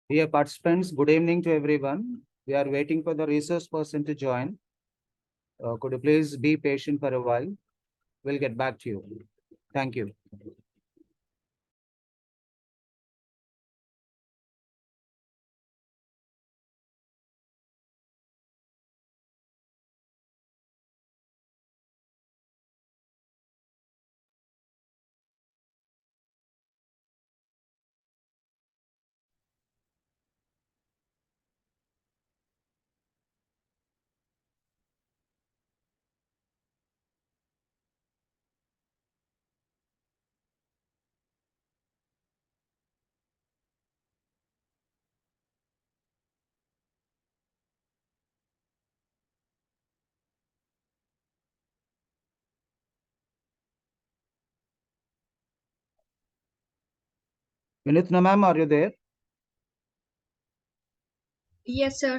Dear participants, good evening to everyone. We are waiting for the resource person to join. Could you please be patient for a while? We'll get back to you. Thank you. Vinithna ma'am, are you there? Yes, sir.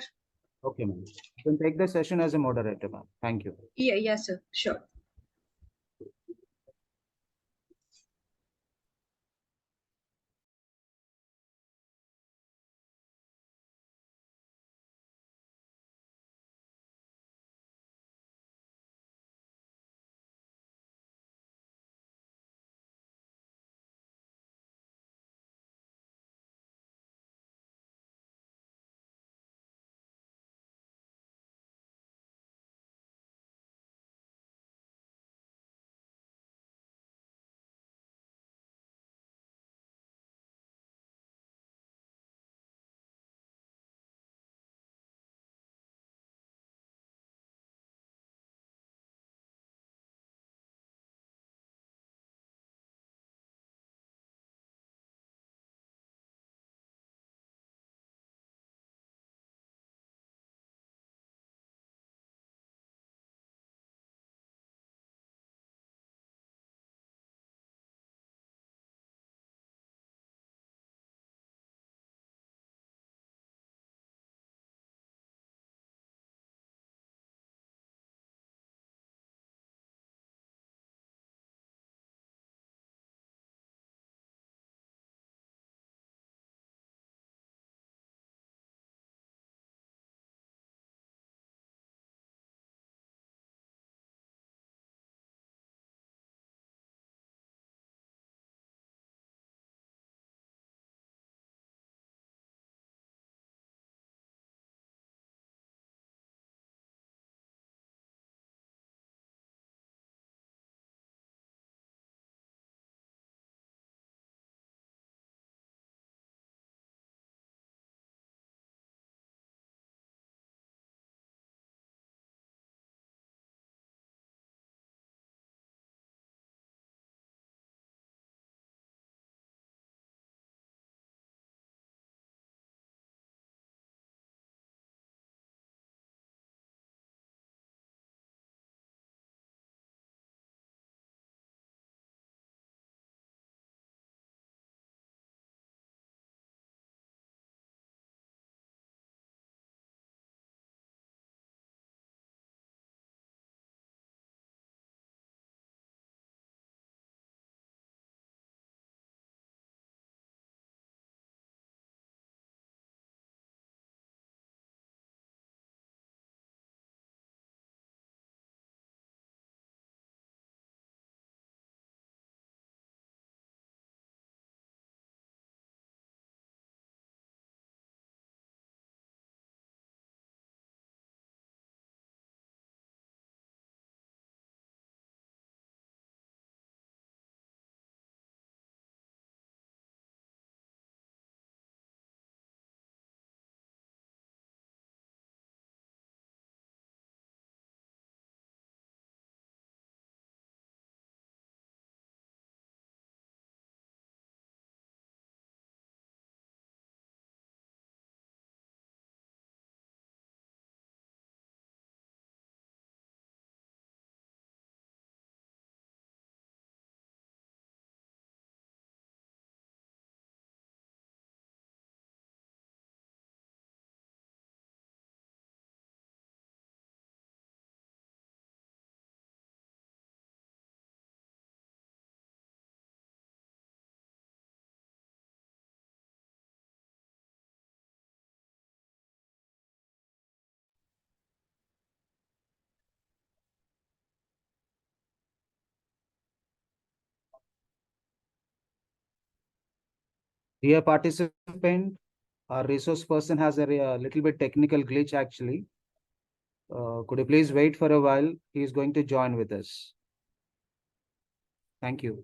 Okay, ma'am. You can take the session as a moderator, ma'am. Thank you. Yes, sir. Sure. Dear participant, our resource person has a little bit technical glitch actually. Could you please wait for a while? He is going to join with us. Thank you.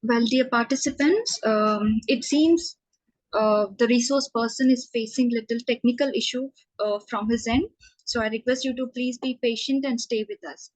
Well, dear participants, it seems the resource person is facing little technical issue from his end. So I request you to please be patient and stay with us.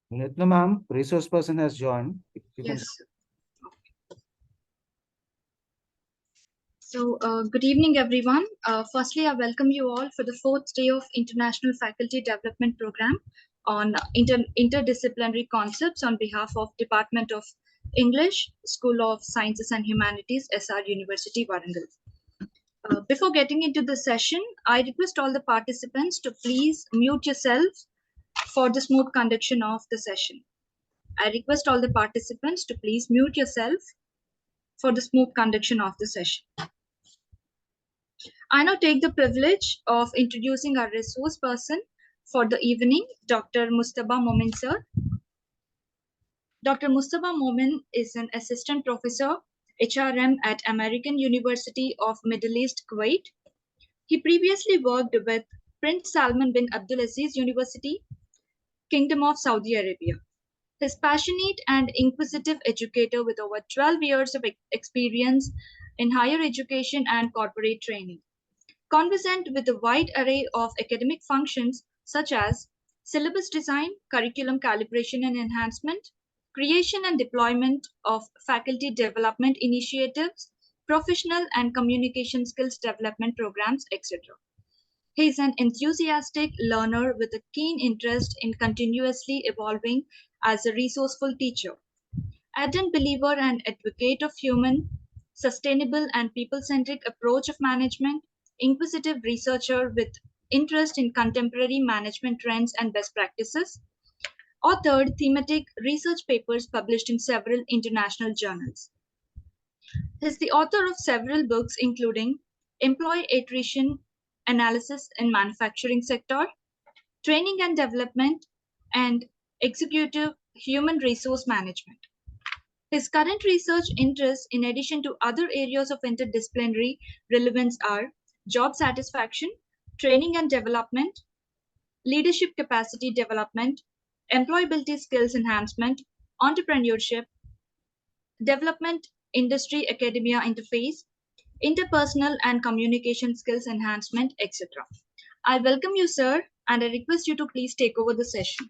Nitna ma'am, resource person has joined. You can. Yes. So, good evening, everyone. Firstly, I welcome you all for the fourth day of International Faculty Development Program on interdisciplinary concepts on behalf of Department of English, School of Sciences and Humanities, SR University, Warangal. Before getting into the session, I request all the participants to please mute yourselves for the smooth conduction of the session. I request all the participants to please mute yourself for the smooth conduction of the session. I now take the privilege of introducing our resource person for the evening, Dr. Mustafa Momin sir. Dr. Mustafa Momin is an assistant professor, HRM at American University of Middle East, Kuwait. He previously worked with Prince Salman bin Abdulaziz University, Kingdom of Saudi Arabia. His passionate and inquisitive educator with over 12 years of experience in higher education and corporate training. Conversant with a wide array of academic functions such as syllabus design, curriculum calibration and enhancement, creation and deployment of faculty development initiatives, professional and communication skills development programs, etc. He is an enthusiastic learner with a keen interest in continuously evolving as a resourceful teacher, ardent believer and advocate of human, sustainable and people-centric approach of management, inquisitive researcher with interest in contemporary management trends and best practices, authored thematic research papers published in several international journals. He is the author of several books including Employee Attrition Analysis in Manufacturing Sector, Training and Development, and Executive Human Resource Management. His current research interests, in addition to other areas of interdisciplinary relevance, are job satisfaction, training and development, leadership capacity development, employability skills enhancement, entrepreneurship, development, industry academia interface, interpersonal and communication skills enhancement, etc. I welcome you, sir, and I request you to please take over the session.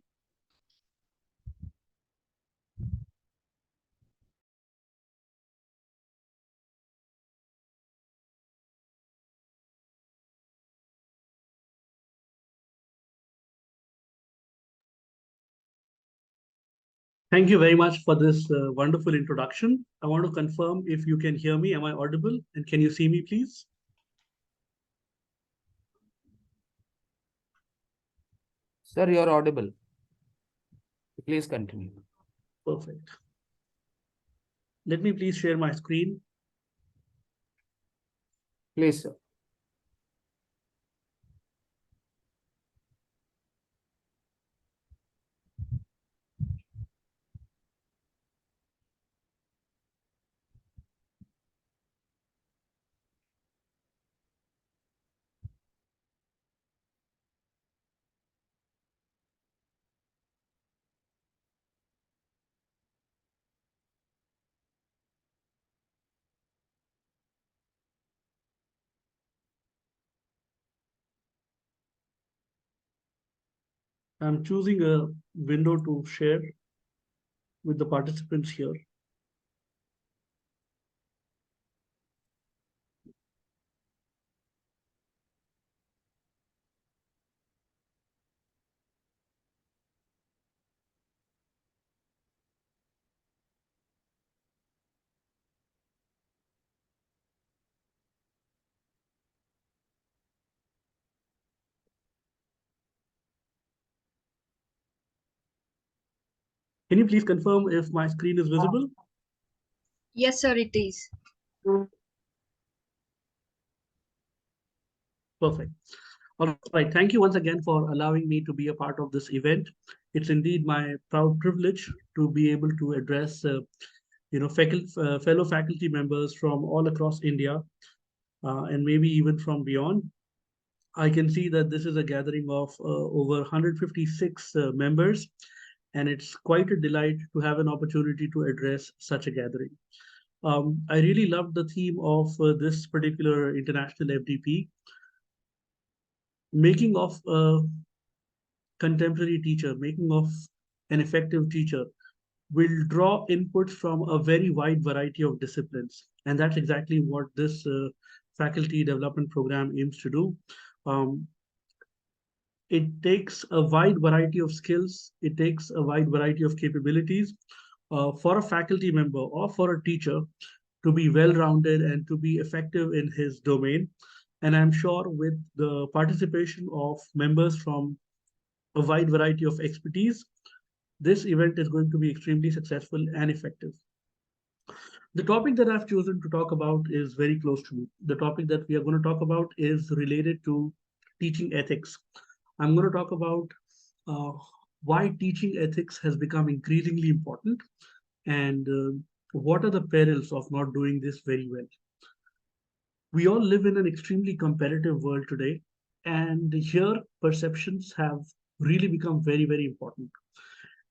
Thank you very much for this wonderful introduction. I want to confirm if you can hear me. Am I audible? And can you see me, please? Sir, you are audible. Please continue. Perfect. Let me please share my screen. Please, sir. I'm choosing a window to share with the participants here. Can you please confirm if my screen is visible? Yes, sir, it is. Perfect. All right. Thank you once again for allowing me to be a part of this event. It's indeed my proud privilege to be able to address, fellow faculty members from all across India, and maybe even from beyond. I can see that this is a gathering of over 156 members, and it's quite a delight to have an opportunity to address such a gathering. I really loved the theme of this particular international FDP, making of a contemporary teacher, making of an effective teacher, will draw inputs from a very wide variety of disciplines. And that's exactly what this faculty development program aims to do. Um, it takes a wide variety of skills, it takes a wide variety of capabilities for a faculty member or for a teacher to be well rounded and to be effective in his domain. And I'm sure with the participation of members from a wide variety of expertise, this event is going to be extremely successful and effective. The topic that I've chosen to talk about is very close to me. The topic that we are going to talk about is related to teaching ethics. I'm going to talk about uh, why teaching ethics has become increasingly important and what are the perils of not doing this very well. We all live in an extremely competitive world today, and here perceptions have really become very, very important.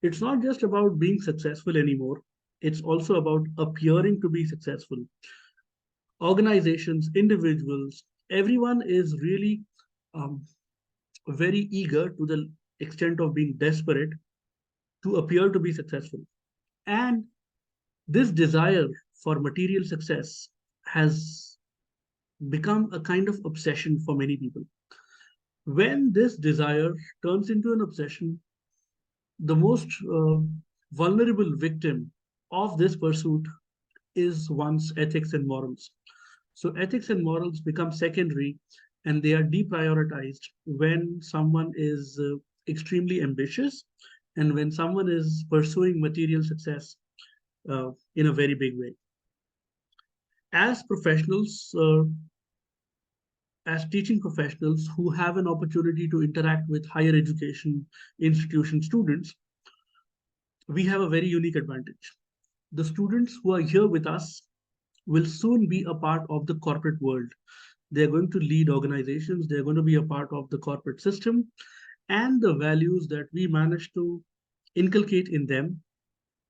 It's not just about being successful anymore, it's also about appearing to be successful. Organizations, individuals, everyone is really um, very eager to the extent of being desperate to appear to be successful. And this desire for material success has become a kind of obsession for many people. When this desire turns into an obsession, the most vulnerable victim of this pursuit is one's ethics and morals. So, ethics and morals become secondary and they are deprioritized when someone is extremely ambitious and when someone is pursuing material success in a very big way. As professionals, as teaching professionals who have an opportunity to interact with higher education institution students, we have a very unique advantage. The students who are here with us will soon be a part of the corporate world. They're going to lead organizations, they're going to be a part of the corporate system, and the values that we manage to inculcate in them,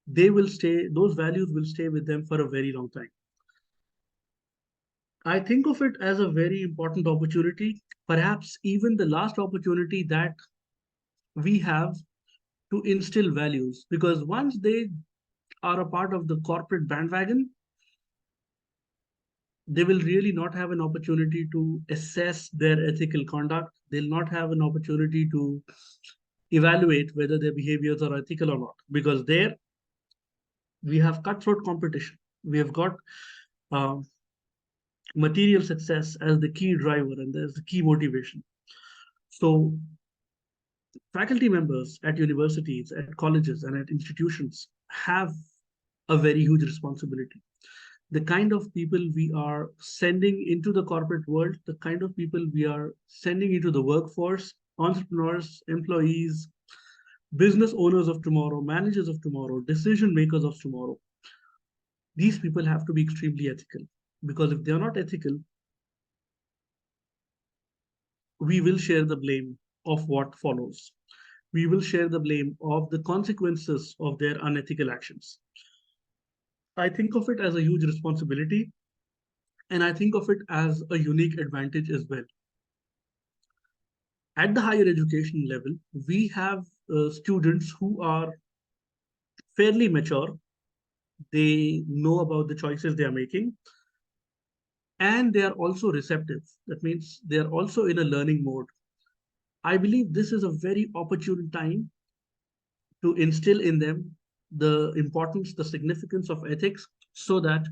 they will stay, those values will stay with them for a very long time. I think of it as a very important opportunity, perhaps even the last opportunity that we have to instill values, because once they are a part of the corporate bandwagon, they will really not have an opportunity to assess their ethical conduct. They'll not have an opportunity to evaluate whether their behaviors are ethical or not, because there we have cutthroat competition. We have got uh, material success as the key driver and as the key motivation. So, faculty members at universities, at colleges, and at institutions have a very huge responsibility. The kind of people we are sending into the corporate world, the kind of people we are sending into the workforce, entrepreneurs, employees, business owners of tomorrow, managers of tomorrow, decision makers of tomorrow, these people have to be extremely ethical. Because if they're not ethical, we will share the blame of what follows. We will share the blame of the consequences of their unethical actions. I think of it as a huge responsibility, and I think of it as a unique advantage as well. At the higher education level, we have students who are fairly mature. They know about the choices they are making, and they are also receptive. That means they are also in a learning mode. I believe this is a very opportune time to instill in them the importance, the significance of ethics, so that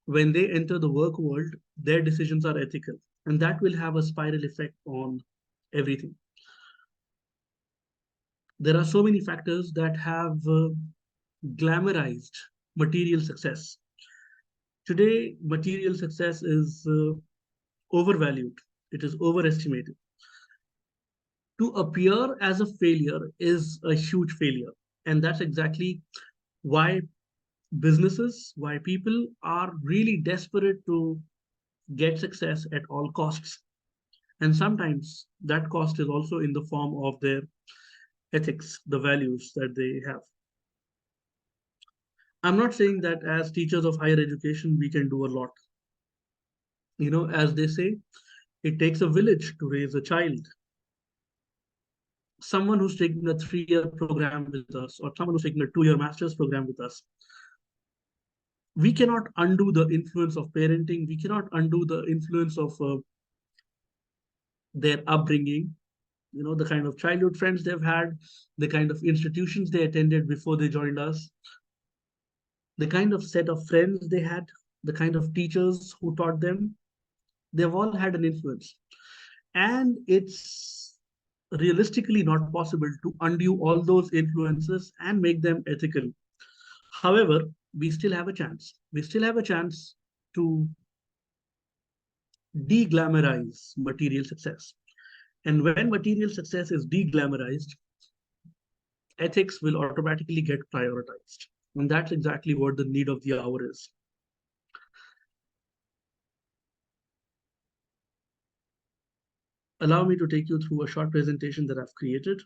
when they enter the work world, their decisions are ethical. And that will have a spiral effect on everything. There are so many factors that have glamorized material success. Today, material success is overvalued, it is overestimated. To appear as a failure is a huge failure. And that's exactly why businesses, why people are really desperate to get success at all costs. And sometimes that cost is also in the form of their ethics, the values that they have. I'm not saying that as teachers of higher education, we can do a lot. As they say, it takes a village to raise a child. Someone who's taking a 3-year program with us, or someone who's taking a 2-year master's program with us, we cannot undo the influence of parenting. We cannot undo the influence of their upbringing, the kind of childhood friends they've had, the kind of institutions they attended before they joined us, the kind of set of friends they had, the kind of teachers who taught them. They've all had an influence. And it's realistically not possible to undo all those influences and make them ethical. However, we still have a chance. We still have a chance to de-glamorize material success. And when material success is de-glamorized, ethics will automatically get prioritized. And that's exactly what the need of the hour is. Allow me to take you through a short presentation that I've created.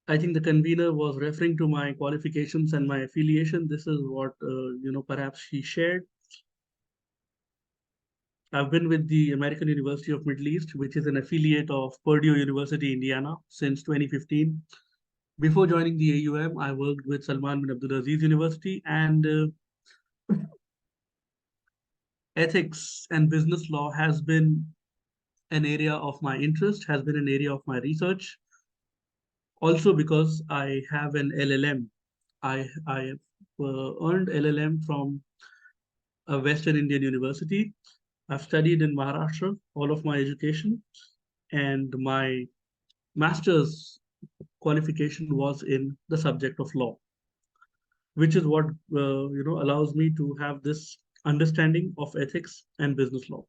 I think the convener was referring to my qualifications and my affiliation. This is what, perhaps she shared. I've been with the American University of Middle East, which is an affiliate of Purdue University, Indiana, since 2015. Before joining the AUM, I worked with Salman bin Abdulaziz University, and ethics and business law has been an area of my interest, has been an area of my research. Also because I have an LLM. I earned LLM from a Western Indian university. I've studied in Maharashtra all of my education, and my master's qualification was in the subject of law, which is what allows me to have this understanding of ethics and business law.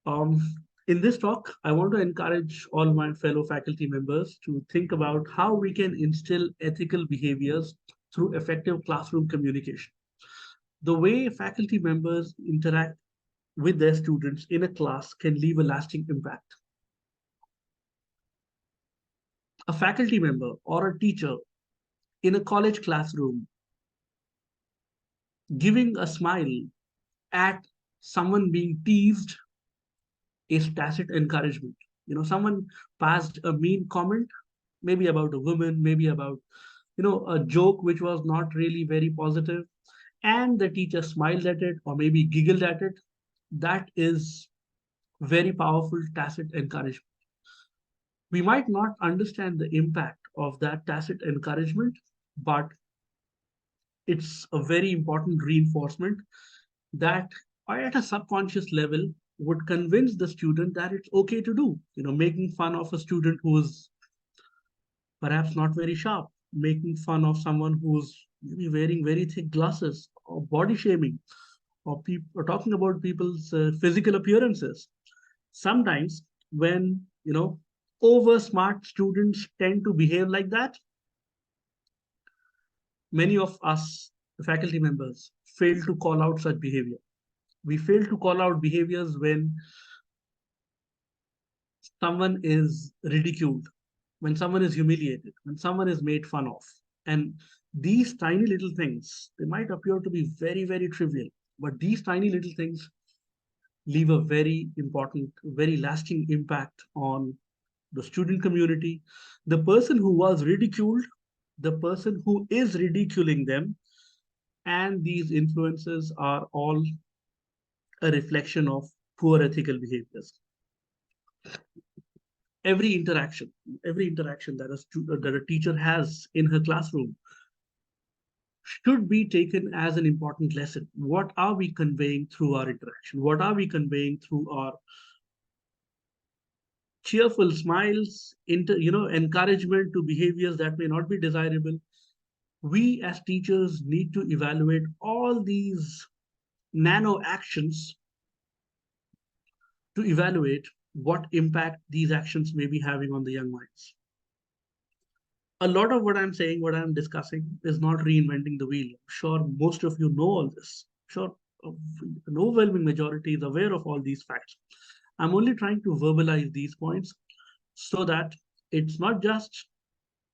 Um, in this talk, I want to encourage all my fellow faculty members to think about how we can instill ethical behaviors through effective classroom communication. The way faculty members interact with their students in a class can leave a lasting impact. A faculty member or a teacher in a college classroom giving a smile at someone being teased is tacit encouragement. Someone passed a mean comment, maybe about a woman, maybe about, a joke which was not really very positive, and the teacher smiled at it or maybe giggled at it. That is very powerful tacit encouragement. We might not understand the impact of that tacit encouragement, but it's a very important reinforcement that at a subconscious level would convince the student that it's okay to do. Making fun of a student who's perhaps not very sharp, making fun of someone who's maybe wearing very thick glasses, or body shaming, or talking about people's physical appearances. Sometimes when, over smart students tend to behave like that, many of us, the faculty members, fail to call out such behavior. We fail to call out behaviors when someone is ridiculed, when someone is humiliated, when someone is made fun of. And these tiny little things, they might appear to be very, very trivial, but these tiny little things leave a very important, very lasting impact on the student community, the person who was ridiculed, the person who is ridiculing them, and these influences are all a reflection of poor ethical behaviors. Every interaction, that a teacher has in her classroom should be taken as an important lesson. What are we conveying through our interaction? What are we conveying through our cheerful smiles, encouragement to behaviors that may not be desirable? We as teachers need to evaluate all these nano actions to evaluate what impact these actions may be having on the young minds. A lot of what I'm saying, what I'm discussing, is not reinventing the wheel. I'm sure most of you know all this. I'm sure an overwhelming majority is aware of all these facts. I'm only trying to verbalize these points so that it's not just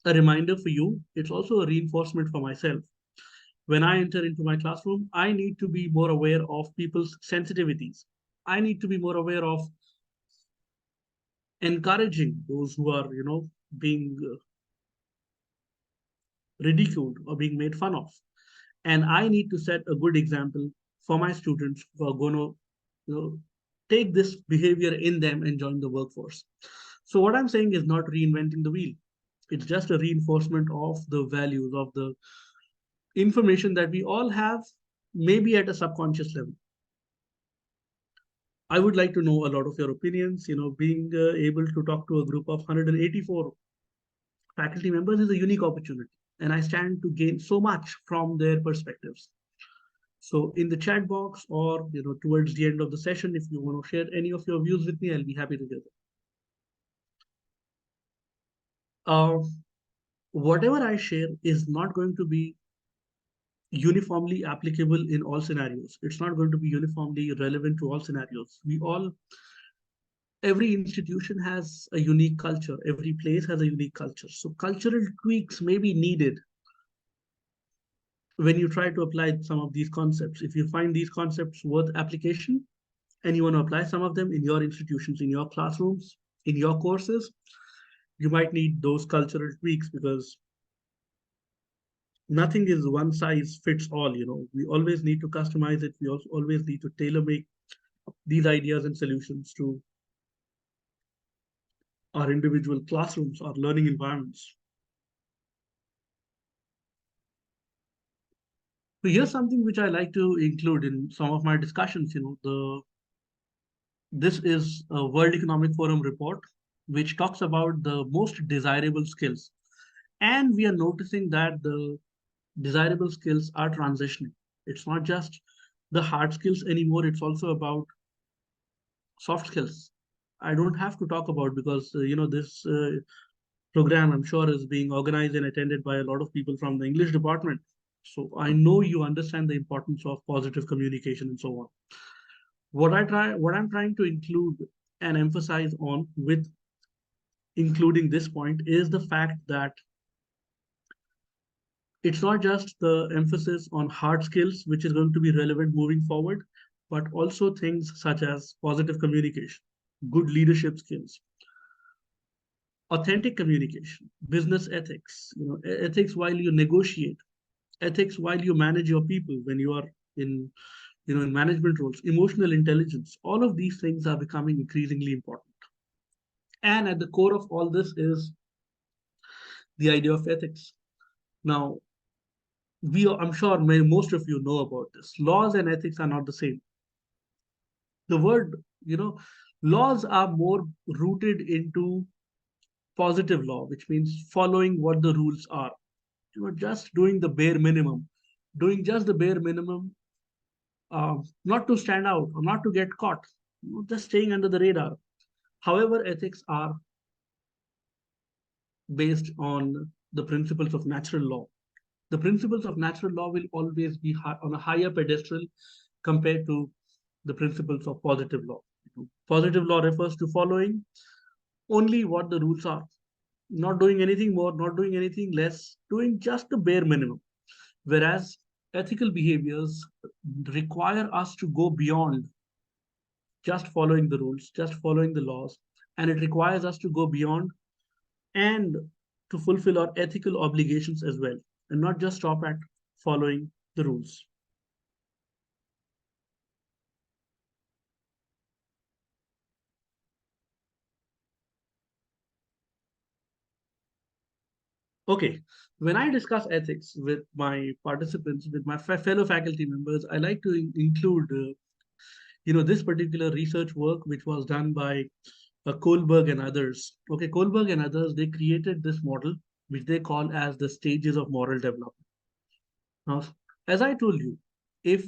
a reminder for you, it's also a reinforcement for myself. When I enter into my classroom, I need to be more aware of people's sensitivities. I need to be more aware of encouraging those who are, being ridiculed or being made fun of. And I need to set a good example for my students who are going to, take this behavior in them and join the workforce. So what I'm saying is not reinventing the wheel. It's just a reinforcement of the values, of the information that we all have, maybe at a subconscious level. I would like to know a lot of your opinions. Being able to talk to a group of 184 faculty members is a unique opportunity, and I stand to gain so much from their perspectives. So in the chat box, or towards the end of the session, if you want to share any of your views with me, I'll be happy to hear them. Whatever I share is not going to be uniformly applicable in all scenarios. It's not going to be uniformly relevant to all scenarios. Every institution has a unique culture. Every place has a unique culture. So cultural tweaks may be needed when you try to apply some of these concepts. If you find these concepts worth application and you want to apply some of them in your institutions, in your classrooms, in your courses, you might need those cultural tweaks, because nothing is one size fits all. We always need to customize it. We also always need to tailor make these ideas and solutions to our individual classrooms, our learning environments. So here's something which I like to include in some of my discussions. This is a World Economic Forum report which talks about the most desirable skills, and we are noticing that the desirable skills are transitioning. It's not just the hard skills anymore. It's also about soft skills. I don't have to talk about, because this program, I'm sure, is being organized and attended by a lot of people from the English department. So I know you understand the importance of positive communication and so on. What I'm trying to include and emphasize on with including this point is the fact that it's not just the emphasis on hard skills which is going to be relevant moving forward, but also things such as positive communication, good leadership skills, authentic communication, business ethics, ethics while you negotiate, ethics while you manage your people when you are in management roles, emotional intelligence. All of these things are becoming increasingly important. And at the core of all this is the idea of ethics. Now, I'm sure most of you know about this. Laws and ethics are not the same. The word, laws are more rooted into positive law, which means following what the rules are. Just doing the bare minimum, doing just the bare minimum, not to stand out or not to get caught, just staying under the radar. However, ethics are based on the principles of natural law. The principles of natural law will always be on a higher pedestal compared to the principles of positive law. Positive law refers to following only what the rules are, not doing anything more, not doing anything less, doing just the bare minimum. Whereas ethical behaviors require us to go beyond just following the rules, just following the laws, and it requires us to go beyond and to fulfill our ethical obligations as well, and not just stop at following the rules. Okay, when I discuss ethics with my participants, with my fellow faculty members, I like to include, this particular research work which was done by Kohlberg and others. Okay, Kohlberg and others, they created this model which they call as the stages of moral development. Now, as I told you, if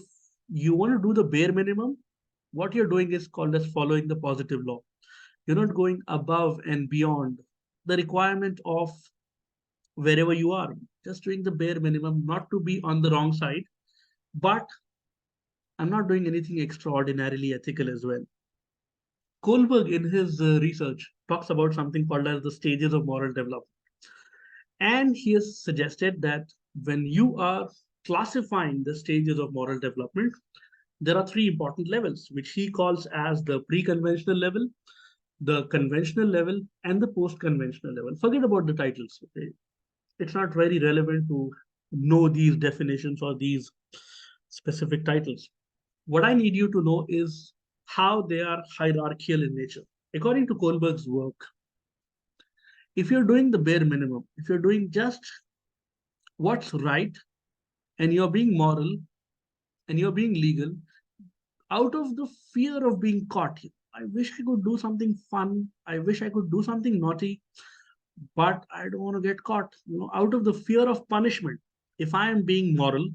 you want to do the bare minimum, what you're doing is called as following the positive law. You're not going above and beyond the requirement of wherever you are, just doing the bare minimum, not to be on the wrong side, but I'm not doing anything extraordinarily ethical as well. Kohlberg, in his research, talks about something called as the stages of moral development. And he has suggested that when you are classifying the stages of moral development, there are three important levels, which he calls as the pre-conventional level, the conventional level, and the post-conventional level. Forget about the titles. Okay? It's not very relevant to know these definitions or these specific titles. What I need you to know is how they are hierarchical in nature. According to Kohlberg's work, if you're doing the bare minimum, if you're doing just what's right and you're being moral and you're being legal, out of the fear of being caught, I wish I could do something fun. I wish I could do something naughty, but I don't want to get caught. Out of the fear of punishment, if I am being moral,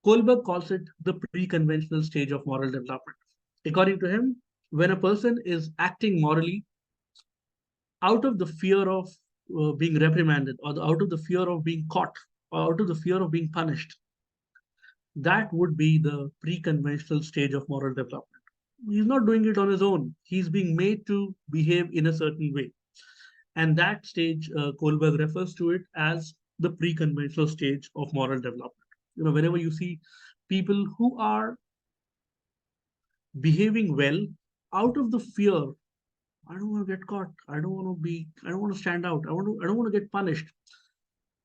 Kohlberg calls it the pre-conventional stage of moral development. According to him, when a person is acting morally out of the fear of being reprimanded, or out of the fear of being caught, or out of the fear of being punished, that would be the pre-conventional stage of moral development. He's not doing it on his own. He's being made to behave in a certain way. And that stage, Kohlberg refers to it as the pre-conventional stage of moral development. Whenever you see people who are behaving well out of the fear, I don't want to get caught. I don't want to stand out. I don't want to get punished.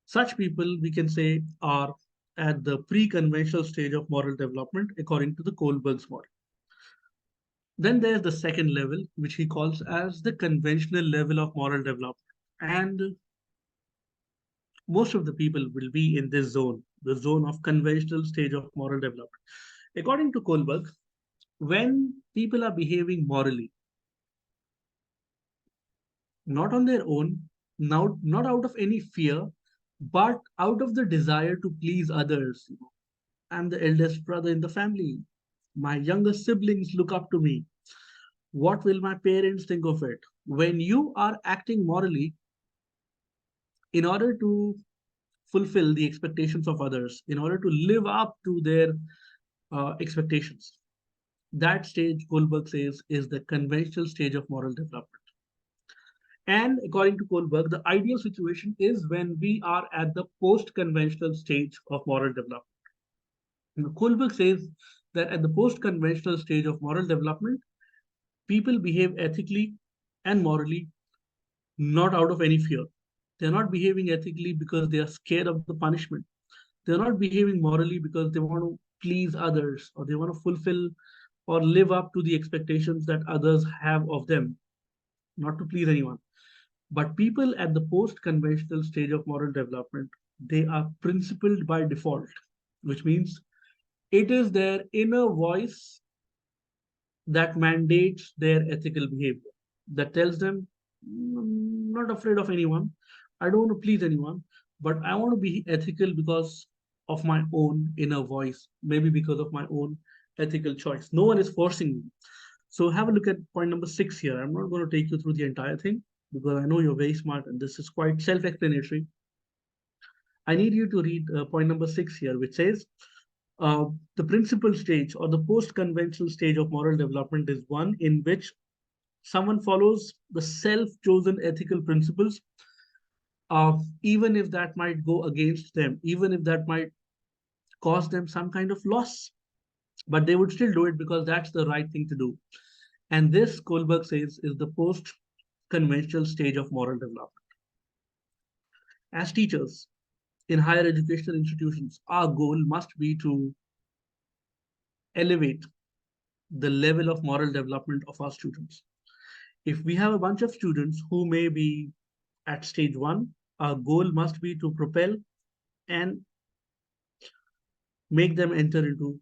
Such people, we can say, are at the pre-conventional stage of moral development, according to the Kohlberg's model. Then there's the second level, which he calls as the conventional level of moral development. And most of the people will be in this zone, the zone of conventional stage of moral development. According to Kohlberg, when people are behaving morally, not on their own, now not out of any fear, but out of the desire to please others. I'm the eldest brother in the family. My younger siblings look up to me. What will my parents think of it? When you are acting morally in order to fulfill the expectations of others, in order to live up to their expectations, that stage, Kohlberg says, is the conventional stage of moral development. And according to Kohlberg, the ideal situation is when we are at the post-conventional stage of moral development. And Kohlberg says that at the post-conventional stage of moral development, people behave ethically and morally, not out of any fear. They're not behaving ethically because they are scared of the punishment. They're not behaving morally because they want to please others, or they want to fulfill or live up to the expectations that others have of them, not to please anyone. But people at the post-conventional stage of moral development, they are principled by default, which means it is their inner voice that mandates their ethical behavior, that tells them, I'm not afraid of anyone. I don't want to please anyone, but I want to be ethical because of my own inner voice, maybe because of my own ethical choice. No one is forcing me. So have a look at point number 6 here. I'm not going to take you through the entire thing because I know you're very smart and this is quite self-explanatory. I need you to read point number 6 here, which says, The principal stage or the post-conventional stage of moral development is one in which someone follows the self-chosen ethical principles, even if that might go against them, even if that might cause them some kind of loss, but they would still do it because that's the right thing to do. And this, Kohlberg says, is the post-conventional stage of moral development. As teachers in higher educational institutions, our goal must be to elevate the level of moral development of our students. If we have a bunch of students who may be at stage one, our goal must be to propel and make them enter into,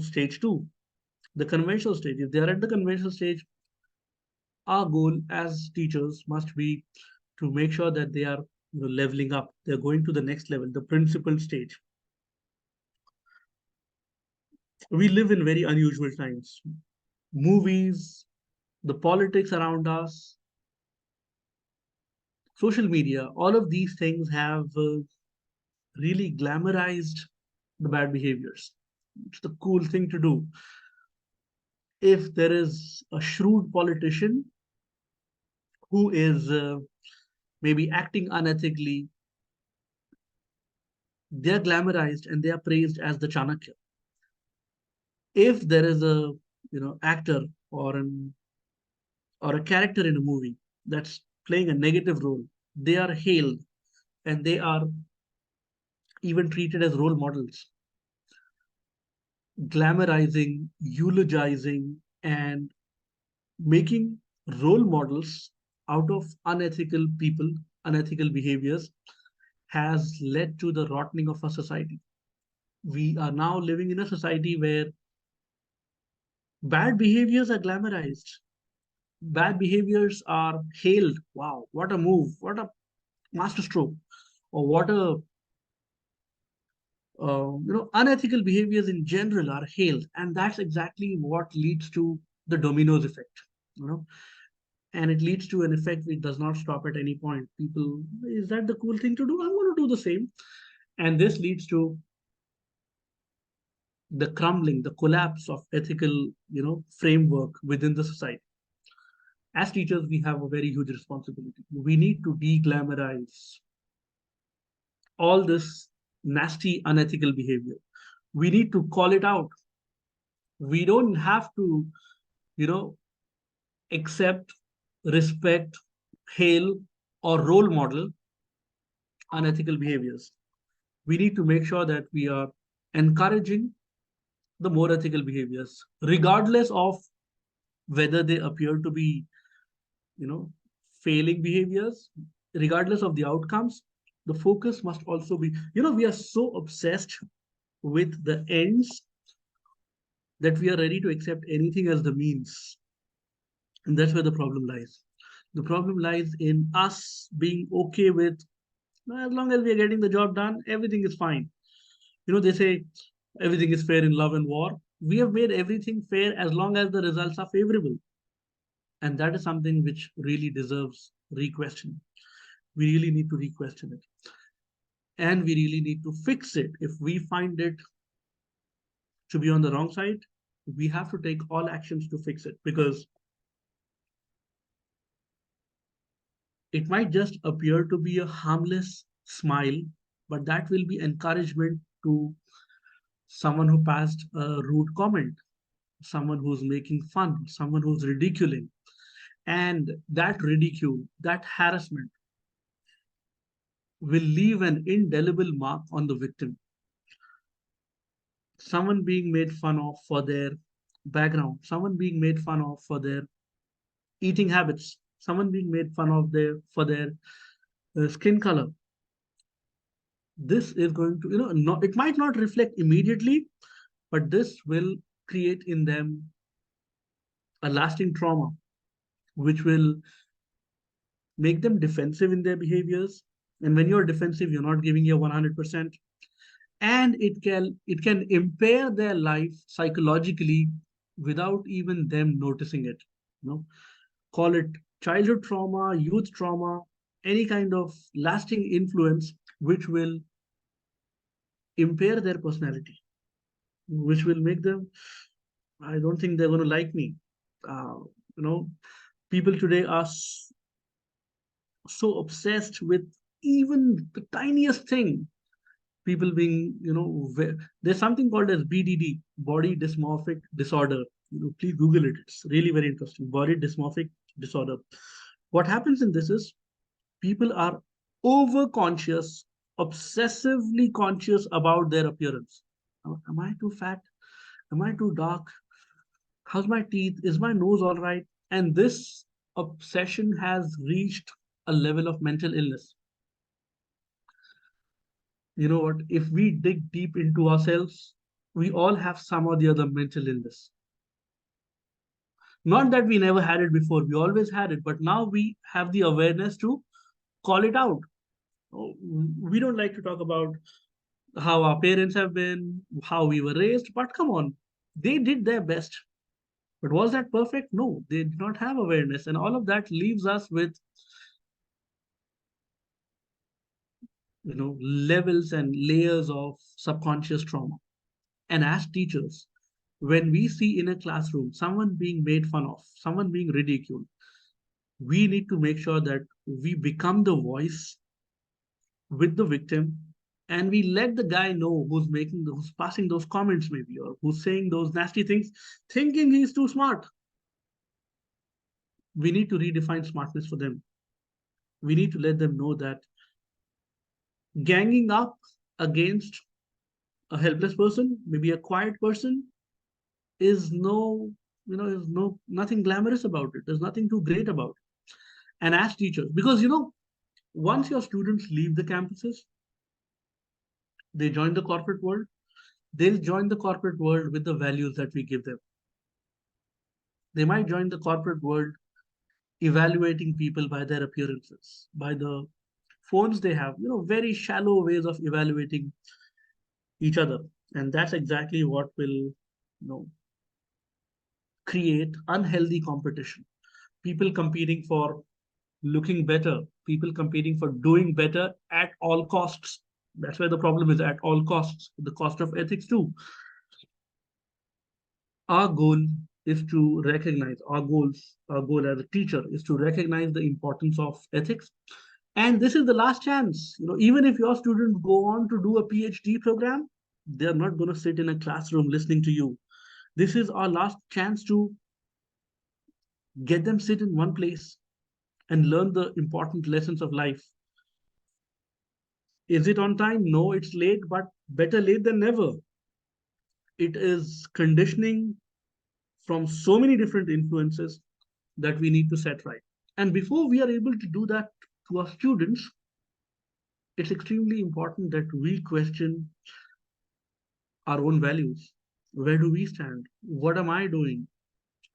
stage two, the conventional stage. If they are at the conventional stage, our goal as teachers must be to make sure that they are, leveling up. They're going to the next level, the principal stage. We live in very unusual times. Movies, the politics around us, social media, all of these things have really glamorized the bad behaviors. It's the cool thing to do. If there is a shrewd politician who is maybe acting unethically, they're glamorized and they are praised as the Chanakya. If there is a actor or a character in a movie that's playing a negative role, they are hailed and they are even treated as role models, glamorizing, eulogizing, and making role models out of unethical people, unethical behaviors has led to the rotting of our society. We are now living in a society where bad behaviors are glamorized. Bad behaviors are hailed. Wow, what a move, what a masterstroke, or what a unethical behaviors in general are hailed, and that's exactly what leads to the dominoes effect. You know, and it leads to an effect which does not stop at any point. People, is that the cool thing to do? I'm going to do the same, and this leads to the crumbling, the collapse of ethical, framework within the society. As teachers, we have a very huge responsibility. We need to de-glamorize all this nasty, unethical behavior. We need to call it out. We don't have to, you know, accept, respect, hail, or role model unethical behaviors. We need to make sure that we are encouraging the more ethical behaviors, regardless of whether they appear to be, you know, failing behaviors, regardless of the outcomes. The focus must also be, we are so obsessed with the ends that we are ready to accept anything as the means. And that's where the problem lies. The problem lies in us being okay with, as long as we are getting the job done, everything is fine. They say everything is fair in love and war. We have made everything fair as long as the results are favorable. And that is something which really deserves re-questioning. We really need to re-question it. And we really need to fix it. If we find it to be on the wrong side, we have to take all actions to fix it, because it might just appear to be a harmless smile, but that will be encouragement to someone who passed a rude comment, someone who's making fun, someone who's ridiculing. And that ridicule, that harassment will leave an indelible mark on the victim. Someone being made fun of for their background, someone being made fun of for their eating habits, someone being made fun of for their skin color. This is going to, it might not reflect immediately, but this will create in them a lasting trauma, which will make them defensive in their behaviors. And when you're defensive, you're not giving your 100%. And it can impair their life psychologically without even them noticing it. Call it childhood trauma, youth trauma, any kind of lasting influence which will impair their personality. which will make them, I don't think they're going to like me. Uh, you know, people today are so obsessed with even the tiniest thing. People being, there's something called as BDD, body dysmorphic disorder. Please Google it. It's really very interesting. Body dysmorphic disorder. What happens in this is people are over conscious, obsessively conscious about their appearance. Am I too fat? Am I too dark? How's my teeth? Is my nose all right? And this obsession has reached a level of mental illness. You know what? If we dig deep into ourselves, we all have some or the other mental illness. Not that we never had it before, we always had it, but now we have the awareness to call it out. Oh, we don't like to talk about how our parents have been, how we were raised, but come on, they did their best. But was that perfect? No, they did not have awareness. And all of that leaves us with, levels and layers of subconscious trauma. And as teachers, when we see in a classroom someone being made fun of, someone being ridiculed, we need to make sure that we become the voice with the victim, and we let the guy know who's passing those comments maybe, or who's saying those nasty things, thinking he's too smart. We need to redefine smartness for them. We need to let them know that ganging up against a helpless person, maybe a quiet person, is no, is nothing glamorous about it. There's nothing too great about it. And as teachers, because once your students leave the campuses, they join the corporate world, they'll join the corporate world with the values that we give them. They might join the corporate world evaluating people by their appearances, by the phones they have, very shallow ways of evaluating each other. And that's exactly what will, create unhealthy competition. People competing for looking better, people competing for doing better at all costs. That's where the problem is, at all costs, the cost of ethics too. Our goal is to recognize our goal as a teacher is to recognize the importance of ethics. And this is the last chance. Even if your students go on to do a PhD program, they're not going to sit in a classroom listening to you. This is our last chance to get them sit in one place and learn the important lessons of life. Is it on time? No, it's late, but better late than never. It is conditioning from so many different influences that we need to set right. And before we are able to do that to our students, it's extremely important that we question our own values. Where do we stand? What am I doing?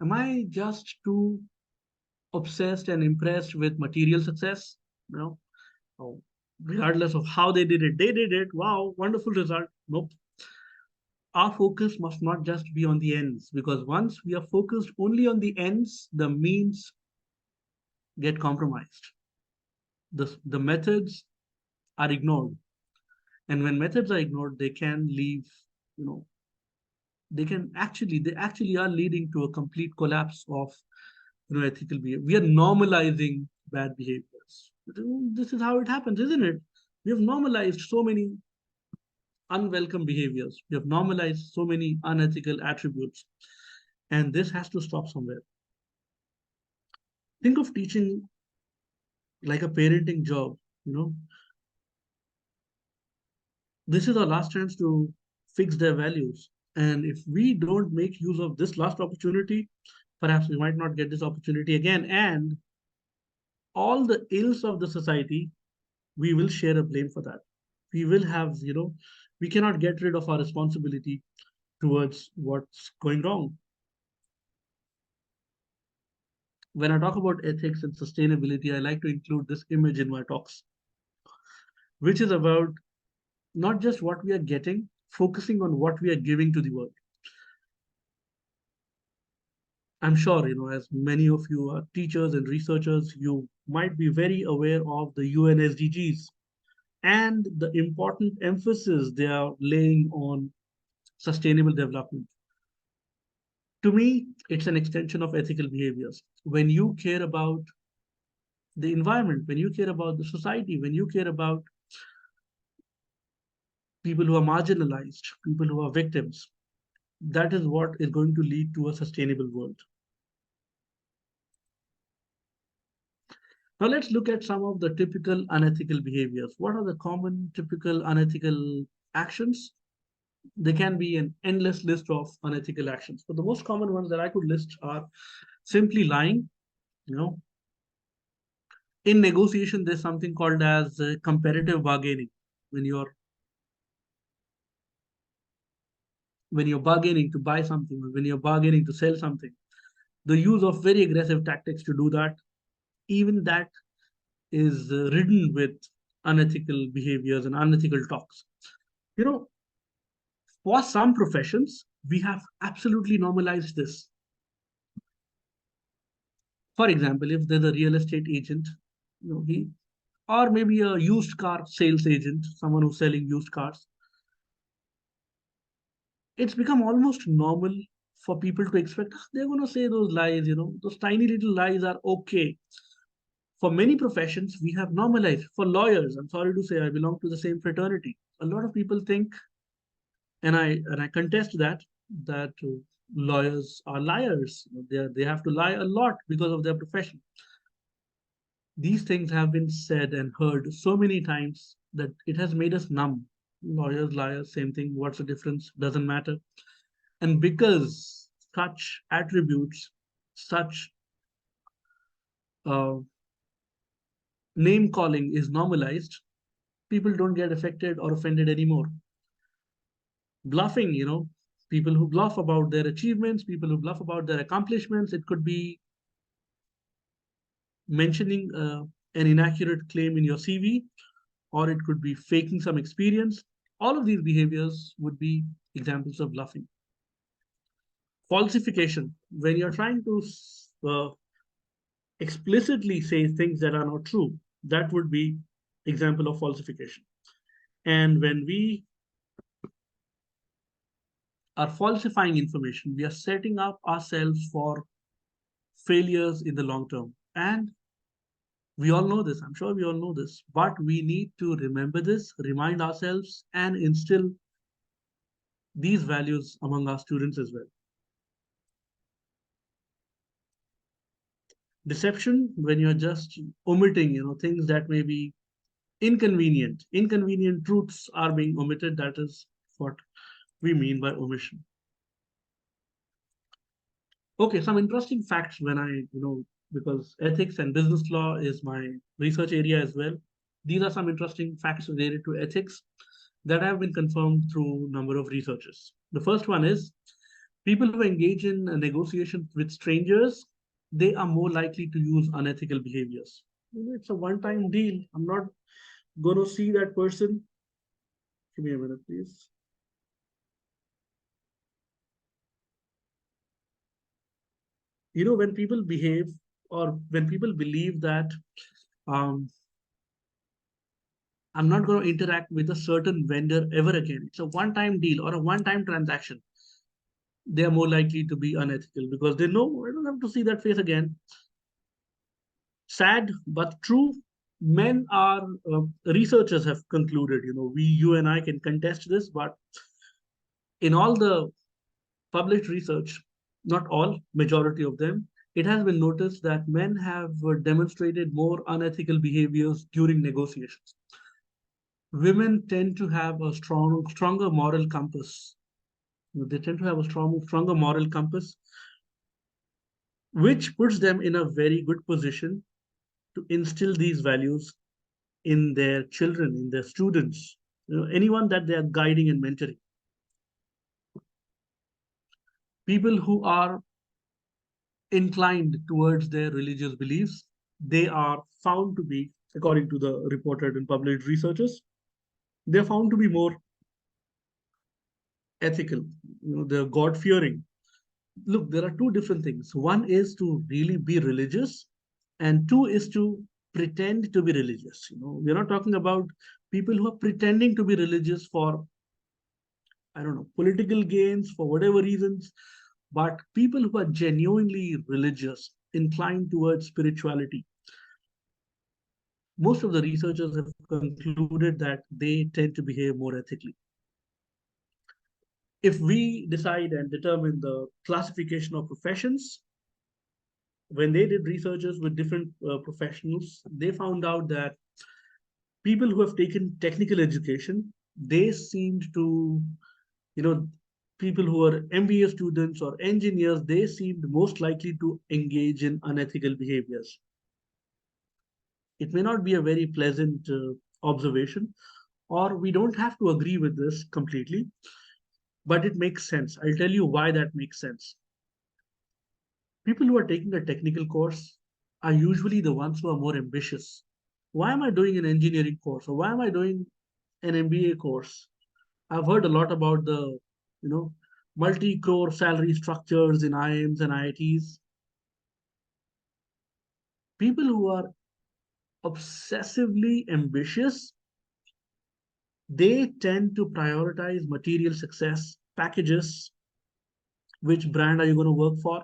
Am I just too obsessed and impressed with material success? Oh, regardless of how they did it, wow, wonderful result. Nope. Our focus must not just be on the ends, because once we are focused only on the ends, the means get compromised. The methods are ignored. And when methods are ignored, they can leave, you know, they actually are leading to a complete collapse of ethical behavior. We are normalizing bad behaviors. This is how it happens, isn't it? We have normalized so many unwelcome behaviors. We have normalized so many unethical attributes. And this has to stop somewhere. Think of teaching like a parenting job, you know. This is our last chance to fix their values. And if we don't make use of this last opportunity, perhaps we might not get this opportunity again. And all the ills of the society, we will share a blame for that. We will have, we cannot get rid of our responsibility towards what's going wrong. When I talk about ethics and sustainability, I like to include this image in my talks, which is about not just what we are getting, focusing on what we are giving to the world. I'm sure, as many of you are teachers and researchers, you might be very aware of the UN SDGs and the important emphasis they are laying on sustainable development. To me, it's an extension of ethical behaviors. When you care about the environment, when you care about the society, when you care about people who are marginalized, people who are victims, that is what is going to lead to a sustainable world. Now let's look at some of the typical unethical behaviors. What are the common typical unethical actions? There can be an endless list of unethical actions, but the most common ones that I could list are simply lying. You know, in negotiation, there's something called as comparative bargaining. When you're when you're bargaining to buy something, or when you're bargaining to sell something, the use of very aggressive tactics to do that, even that is ridden with unethical behaviors and unethical talks. You know, for some professions, we have absolutely normalized this. For example, if there's a real estate agent, he or maybe a used car sales agent, someone who's selling used cars, it's become almost normal for people to expect they're going to say those lies. Those tiny little lies are okay. For many professions, we have normalized. For lawyers, I'm sorry to say, I belong to the same fraternity. A lot of people think, and I contest that lawyers are liars. They have to lie a lot because of their profession. These things have been said and heard so many times that it has made us numb. Lawyers, liars, same thing. What's the difference? Doesn't matter. And because such attributes, such uh, name calling is normalized, people don't get affected or offended anymore. Bluffing, people who bluff about their achievements, people who bluff about their accomplishments, it could be mentioning an inaccurate claim in your CV, or it could be faking some experience. All of these behaviors would be examples of bluffing. Falsification, when you're trying to explicitly say things that are not true, that would be example of falsification. And when we are falsifying information, we are setting up ourselves for failures in the long term. And we all know this. I'm sure we all know this. But we need to remember this, remind ourselves, and instill these values among our students as well. Deception, when you're just omitting, things that may be inconvenient truths are being omitted. That is what we mean by omission. Okay, some interesting facts when because ethics and business law is my research area as well. These are some interesting facts related to ethics that have been confirmed through a number of researchers. The first one is people who engage in a negotiation with strangers, they are more likely to use unethical behaviors. It's a one-time deal. I'm not going to see that person. Give me a minute, please. When people behave or when people believe that um, I'm not going to interact with a certain vendor ever again, it's a one-time deal or a one-time transaction, they are more likely to be unethical because they know I don't have to see that face again. Sad but true. Men are researchers have concluded. You and I can contest this, but in all the published research, not all, majority of them, it has been noticed that men have demonstrated more unethical behaviors during negotiations. Women tend to have a stronger moral compass. They tend to have a stronger moral compass, which puts them in a very good position to instill these values in their children, in their students, anyone that they are guiding and mentoring. People who are inclined towards their religious beliefs, they are found to be, according to the reported and published researchers, they're found to be more ethical. They're God fearing. Look, there are two different things. One is to really be religious, and two is to pretend to be religious. We're not talking about people who are pretending to be religious for, I don't know, political gains for whatever reasons, but people who are genuinely religious, inclined towards spirituality, most of the researchers have concluded that they tend to behave more ethically. If we decide and determine the classification of professions, when they did researches with different professionals, they found out that people who have taken technical education, they seemed to, you know, people who are MBA students or engineers, they seemed most likely to engage in unethical behaviors. It may not be a very pleasant observation, or we don't have to agree with this completely, but it makes sense. I'll tell you why that makes sense. People who are taking a technical course are usually the ones who are more ambitious. Why am I doing an engineering course, or why am I doing an MBA course? I've heard a lot about the, you know, multi-crore salary structures in IIMs and IITs. People who are obsessively ambitious, they tend to prioritize material success, packages, which brand are you going to work for?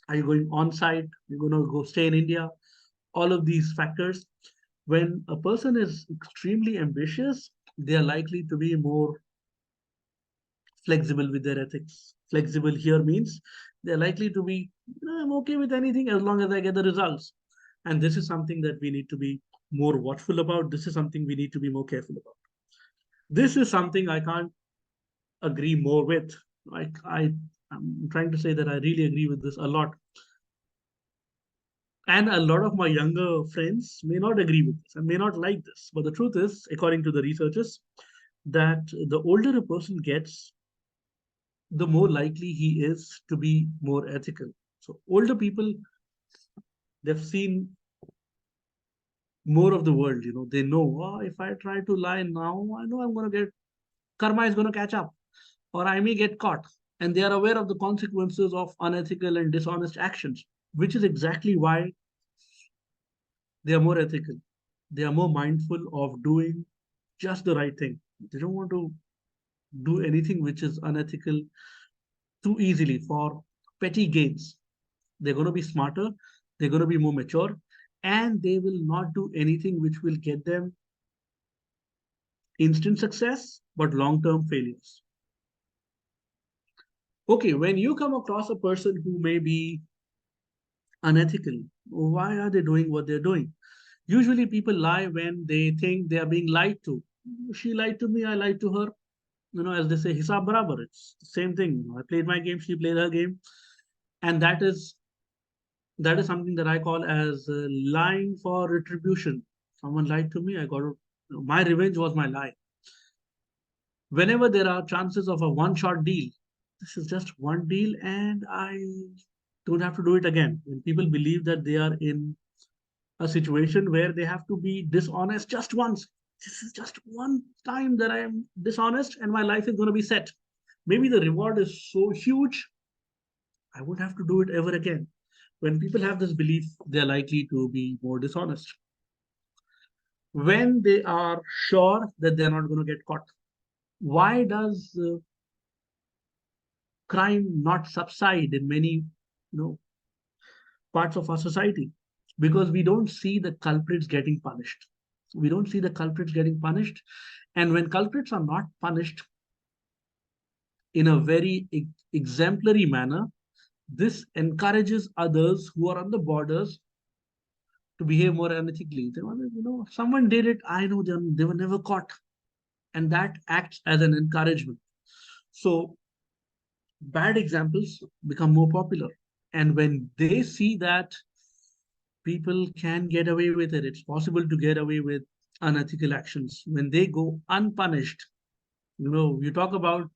Are you going on site? You're going to go stay in India? All of these factors. When a person is extremely ambitious, they are likely to be more flexible with their ethics. Flexible here means they're likely to be, I'm okay with anything as long as I get the results. And this is something that we need to be more watchful about. This is something we need to be more careful about. This is something I can't agree more with. I'm trying to say that I really agree with this a lot. And a lot of my younger friends may not agree with this and may not like this. But the truth is, according to the researchers, that the older a person gets, the more likely he is to be more ethical. So older people, they've seen more of the world. They know, oh, if I try to lie now, I know I'm going to get, karma is going to catch up, or I may get caught. And they are aware of the consequences of unethical and dishonest actions, which is exactly why they are more ethical. They are more mindful of doing just the right thing. They don't want to do anything which is unethical too easily for petty gains. They're going to be smarter, they're going to be more mature, and they will not do anything which will get them instant success but long term failures. Okay, when you come across a person who may be unethical, why are they doing what they're doing? Usually, people lie when they think they are being lied to. She lied to me, I lied to her. As they say, hisab barabar. It's the same thing. I played my game, she played her game, and that is something that I call as lying for retribution. Someone lied to me, I got to, my revenge was my lie. Whenever there are chances of a one-shot deal, this is just one deal, and I don't have to do it again. When people believe that they are in a situation where they have to be dishonest just once. This is just one time that I am dishonest and my life is going to be set. Maybe the reward is so huge, I won't have to do it ever again. When people have this belief, they're likely to be more dishonest. When they are sure that they're not going to get caught, why does crime not subside in many parts of our society? Because we don't see the culprits getting punished. We don't see the culprits getting punished. And when culprits are not punished in a very exemplary manner, this encourages others who are on the borders to behave more unethically. They want to, someone did it, I know them, they were never caught. And that acts as an encouragement. So bad examples become more popular. And when they see that people can get away with it, it's possible to get away with unethical actions, when they go unpunished. You talk about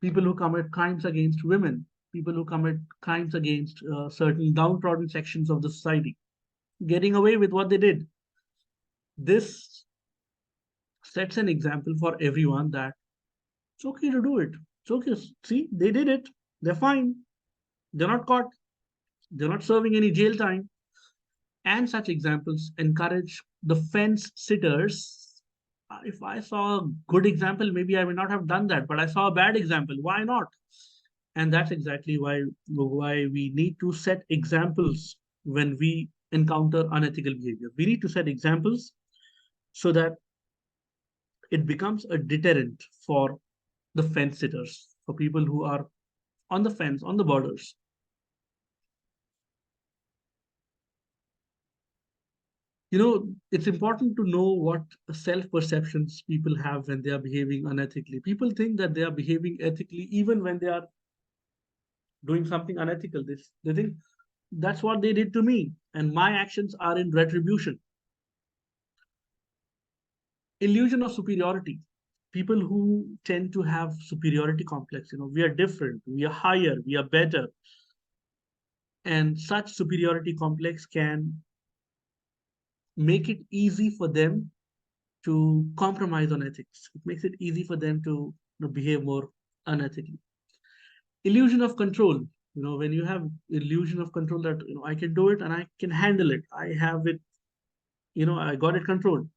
people who commit crimes against women, people who commit crimes against certain downtrodden sections of the society, getting away with what they did. This sets an example for everyone that it's okay to do it. It's okay. See, they did it. They're fine. They're not caught. They're not serving any jail time. And such examples encourage the fence sitters If I saw a good example, maybe I may not have done that, but I saw a bad example. Why not? And that's exactly why we need to set examples when we encounter unethical behavior. We need to set examples so that it becomes a deterrent for the fence sitters, for people who are on the fence, on the borders. It's important to know what self perceptions people have when they are behaving unethically. People think that they are behaving ethically even when they are doing something unethical. They think that's what they did to me, and my actions are in retribution. Illusion of superiority. People who tend to have superiority complex, we are different, we are higher, we are better. And such superiority complex can make it easy for them to compromise on ethics. It makes it easy for them to behave more unethically. Illusion of control. When you have illusion of control that I can do it and I can handle it, I have it, I got it controlled.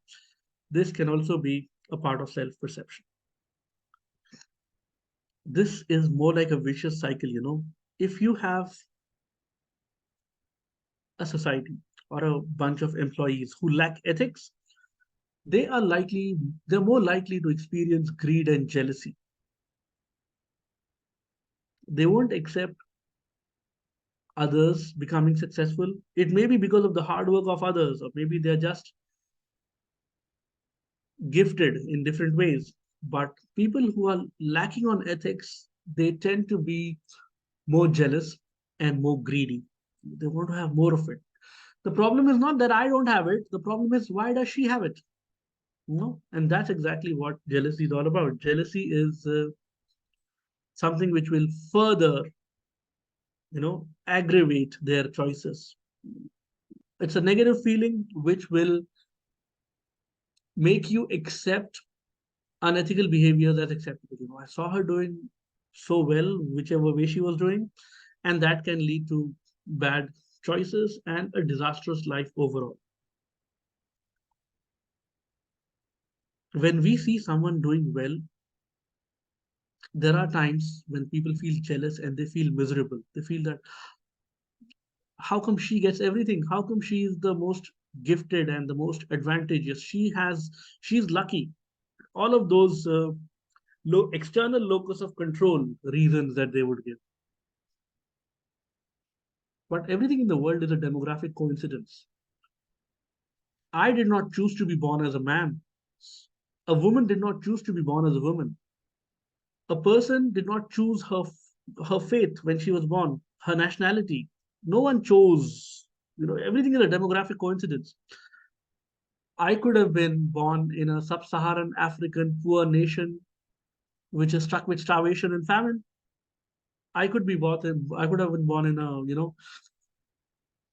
This can also be a part of self-perception. This is more like a vicious cycle. If you have a society or a bunch of employees who lack ethics, they're more likely to experience greed and jealousy. They won't accept others becoming successful. It may be because of the hard work of others, or maybe they're just gifted in different ways. But people who are lacking on ethics, they tend to be more jealous and more greedy. They want to have more of it. The problem is not that I don't have it. The problem is, why does she have it? And that's exactly what jealousy is all about. Jealousy is something which will further, aggravate their choices. It's a negative feeling which will make you accept unethical behaviors as acceptable. I saw her doing so well, whichever way she was doing, and that can lead to bad choices and a disastrous life overall. When we see someone doing well, there are times when people feel jealous and they feel miserable. They feel that, how come she gets everything? How come she is the most gifted and the most advantageous? She's lucky. All of those external locus of control reasons that they would give. But everything in the world is a demographic coincidence. I did not choose to be born as a man. A woman did not choose to be born as a woman. A person did not choose her faith when she was born, her nationality. No one chose. Everything is a demographic coincidence. I could have been born in a sub-Saharan African poor nation which is struck with starvation and famine. I could have been born in a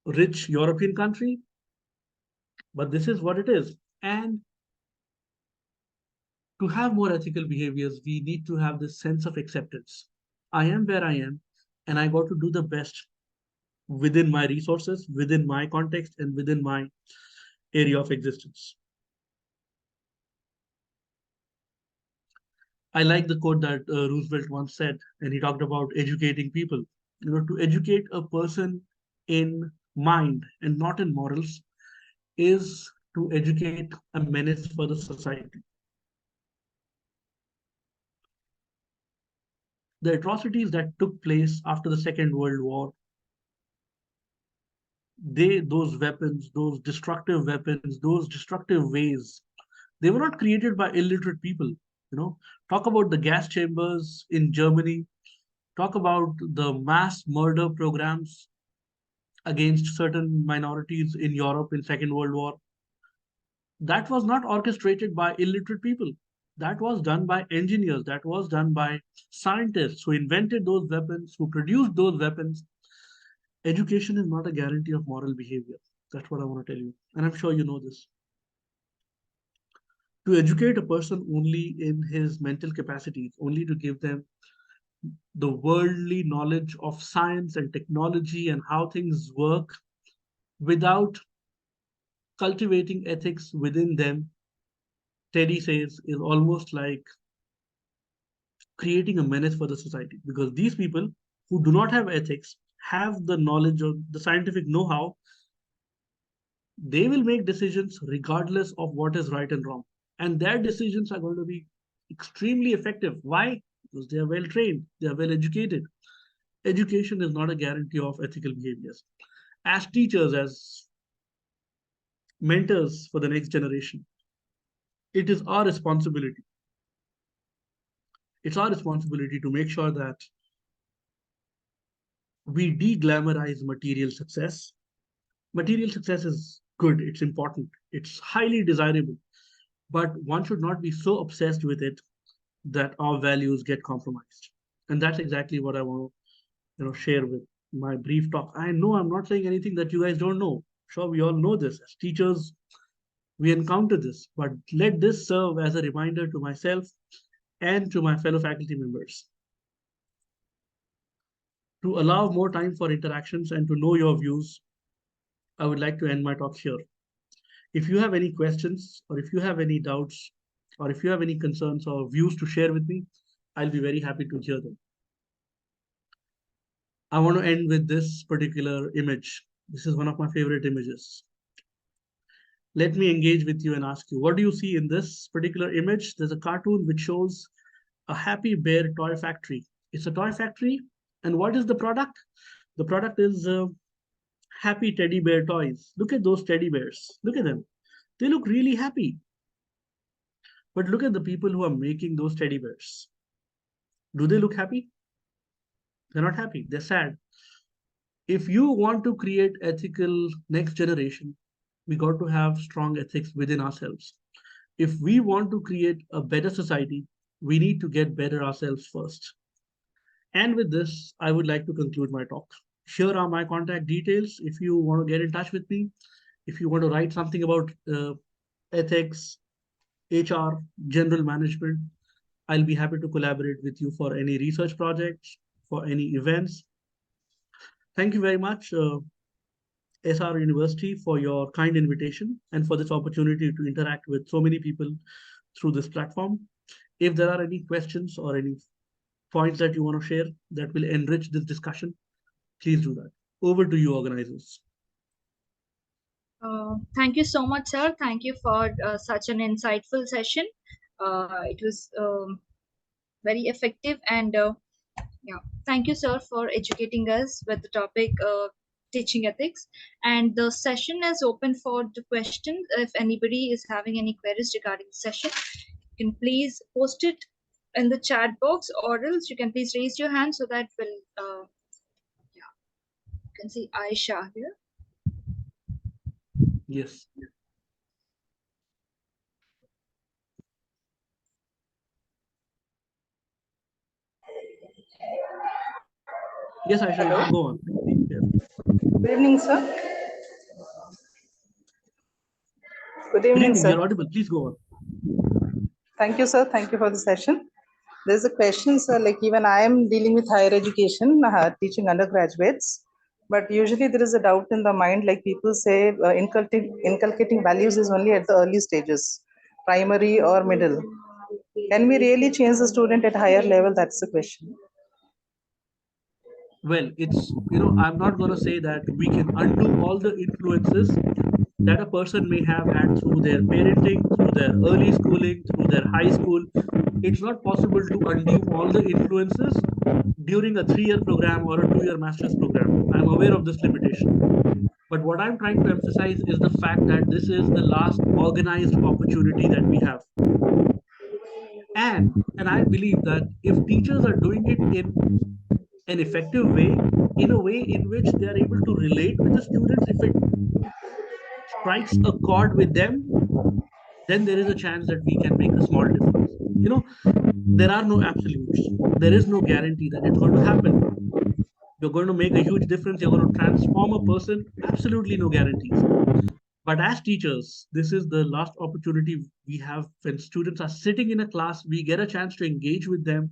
rich European country, but this is what it is. And to have more ethical behaviors, we need to have this sense of acceptance. I am where I am, and I got to do the best within my resources, within my context, and within my area of existence. I like the quote that Roosevelt once said, and he talked about educating people. To educate a person in mind and not in morals is to educate a menace for the society. The atrocities that took place after the Second World War, those weapons, those destructive ways, they were not created by illiterate people. Talk about the gas chambers in Germany, talk about the mass murder programs against certain minorities in Europe in Second World War. That was not orchestrated by illiterate people. That was done by engineers. That was done by scientists who invented those weapons, who produced those weapons. Education is not a guarantee of moral behavior. That's what I want to tell you. And I'm sure you know this. To educate a person only in his mental capacities, only to give them the worldly knowledge of science and technology and how things work without cultivating ethics within them, Teddy says is almost like creating a menace for the society, because these people who do not have ethics have the knowledge of the scientific know-how. They will make decisions regardless of what is right and wrong, and their decisions are going to be extremely effective. Why? Because they are well trained, they are well educated. Education is not a guarantee of ethical behaviors. As teachers, as mentors for the next generation, it is our responsibility. It's our responsibility to make sure that we de-glamorize material success. Material success is good, it's important, it's highly desirable, but one should not be so obsessed with it that our values get compromised. And that's exactly what I want to share with my brief talk. I know I'm not saying anything that you guys don't know. Sure, we all know this. As teachers, we encounter this, but let this serve as a reminder to myself and to my fellow faculty members to allow more time for interactions and to know your views. I would like to end my talk here. If you have any questions, or if you have any doubts, or if you have any concerns or views to share with me, I'll be very happy to hear them. I want to end with this particular image. This is one of my favorite images. Let me engage with you and ask you, what do you see in this particular image? There's a cartoon which shows a happy bear toy factory. It's a toy factory. And what is the product? The product is happy teddy bear toys. Look at those teddy bears. Look at them. They look really happy. But look at the people who are making those teddy bears. Do they look happy? They're not happy. They're sad. If you want to create ethical next generation, we got to have strong ethics within ourselves. If we want to create a better society, we need to get better ourselves first. And with this, I would like to conclude my talk. Here are my contact details. If you want to get in touch with me, if you want to write something about ethics, HR, general management, I'll be happy to collaborate with you for any research projects, for any events. Thank you very much, SR University, for your kind invitation and for this opportunity to interact with so many people through this platform. If there are any questions or any points that you want to share that will enrich this discussion, please do that. Over to you, organizers. Thank you so much, sir. Thank you for such an insightful session. It was very effective, and yeah, thank you, sir, for educating us with the topic teaching ethics. And the session is open for the questions. If anybody is having any queries regarding the session, you can please post it in the chat box, or else you can please raise your hand so that we'll yeah, you can see Aisha here. Yes. Yes, Aisha, you can go on. Yeah. Good evening, sir. Good Good evening, evening, you're sir. audible. Please go on. Thank you, sir. Thank you for the session. There's a question, sir, like even I am dealing with higher education, teaching undergraduates, but usually there is a doubt in the mind, like people say inculcating values is only at the early stages, primary or middle. Can we really change the student at higher level? That's the question. Well, it's, I'm not going to say that we can undo all the influences that a person may have had through their parenting, through their early schooling, through their high school. It's not possible to undo all the influences during a 3-year program or a 2-year master's program. I'm aware of this limitation. But what I'm trying to emphasize is the fact that this is the last organized opportunity that we have. And I believe that if teachers are doing it in an effective way, in a way in which they are able to relate with the students, if it strikes a chord with them, then there is a chance that we can make a small difference. There are no absolutes. There is no guarantee that it's going to happen. You're going to make a huge difference. You're going to transform a person. Absolutely no guarantees. But as teachers, this is the last opportunity we have. When students are sitting in a class, we get a chance to engage with them.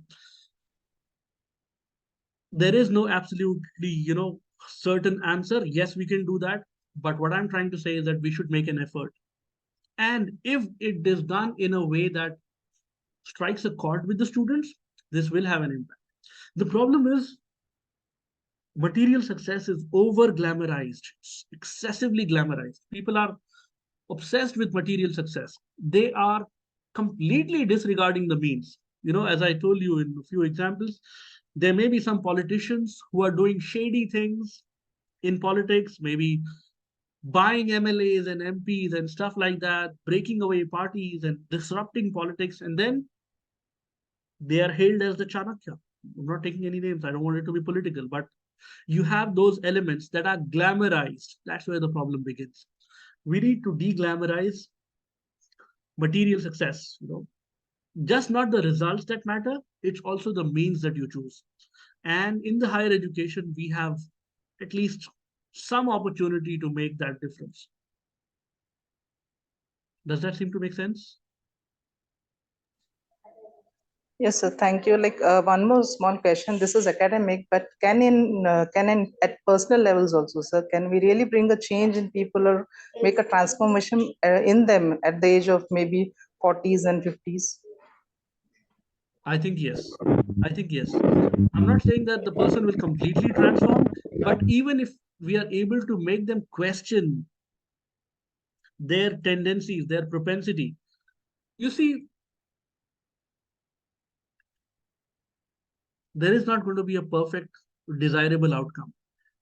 There is no absolutely, certain answer. Yes, we can do that. But what I'm trying to say is that we should make an effort. And if it is done in a way that strikes a chord with the students, this will have an impact. The problem is material success is over glamorized, excessively glamorized. People are obsessed with material success. They are completely disregarding the means. As I told you in a few examples, there may be some politicians who are doing shady things in politics, maybe buying MLAs and MPs and stuff like that, breaking away parties and disrupting politics, and then they are hailed as the Chanakya. I'm not taking any names. I don't want it to be political, but you have those elements that are glamorized. That's where the problem begins. We need to de-glamorize material success. Just not the results that matter, it's also the means that you choose. And in the higher education, we have at least some opportunity to make that difference. Does that seem to make sense? Yes, sir. Thank you. Like one more small question. This is academic, but can in at personal levels also, sir? Can we really bring a change in people or make a transformation in them at the age of maybe 40s and 50s? I think yes. I think yes. I'm not saying that the person will completely transform, but even if we are able to make them question their tendencies, their propensity, you see, there is not going to be a perfect, desirable outcome.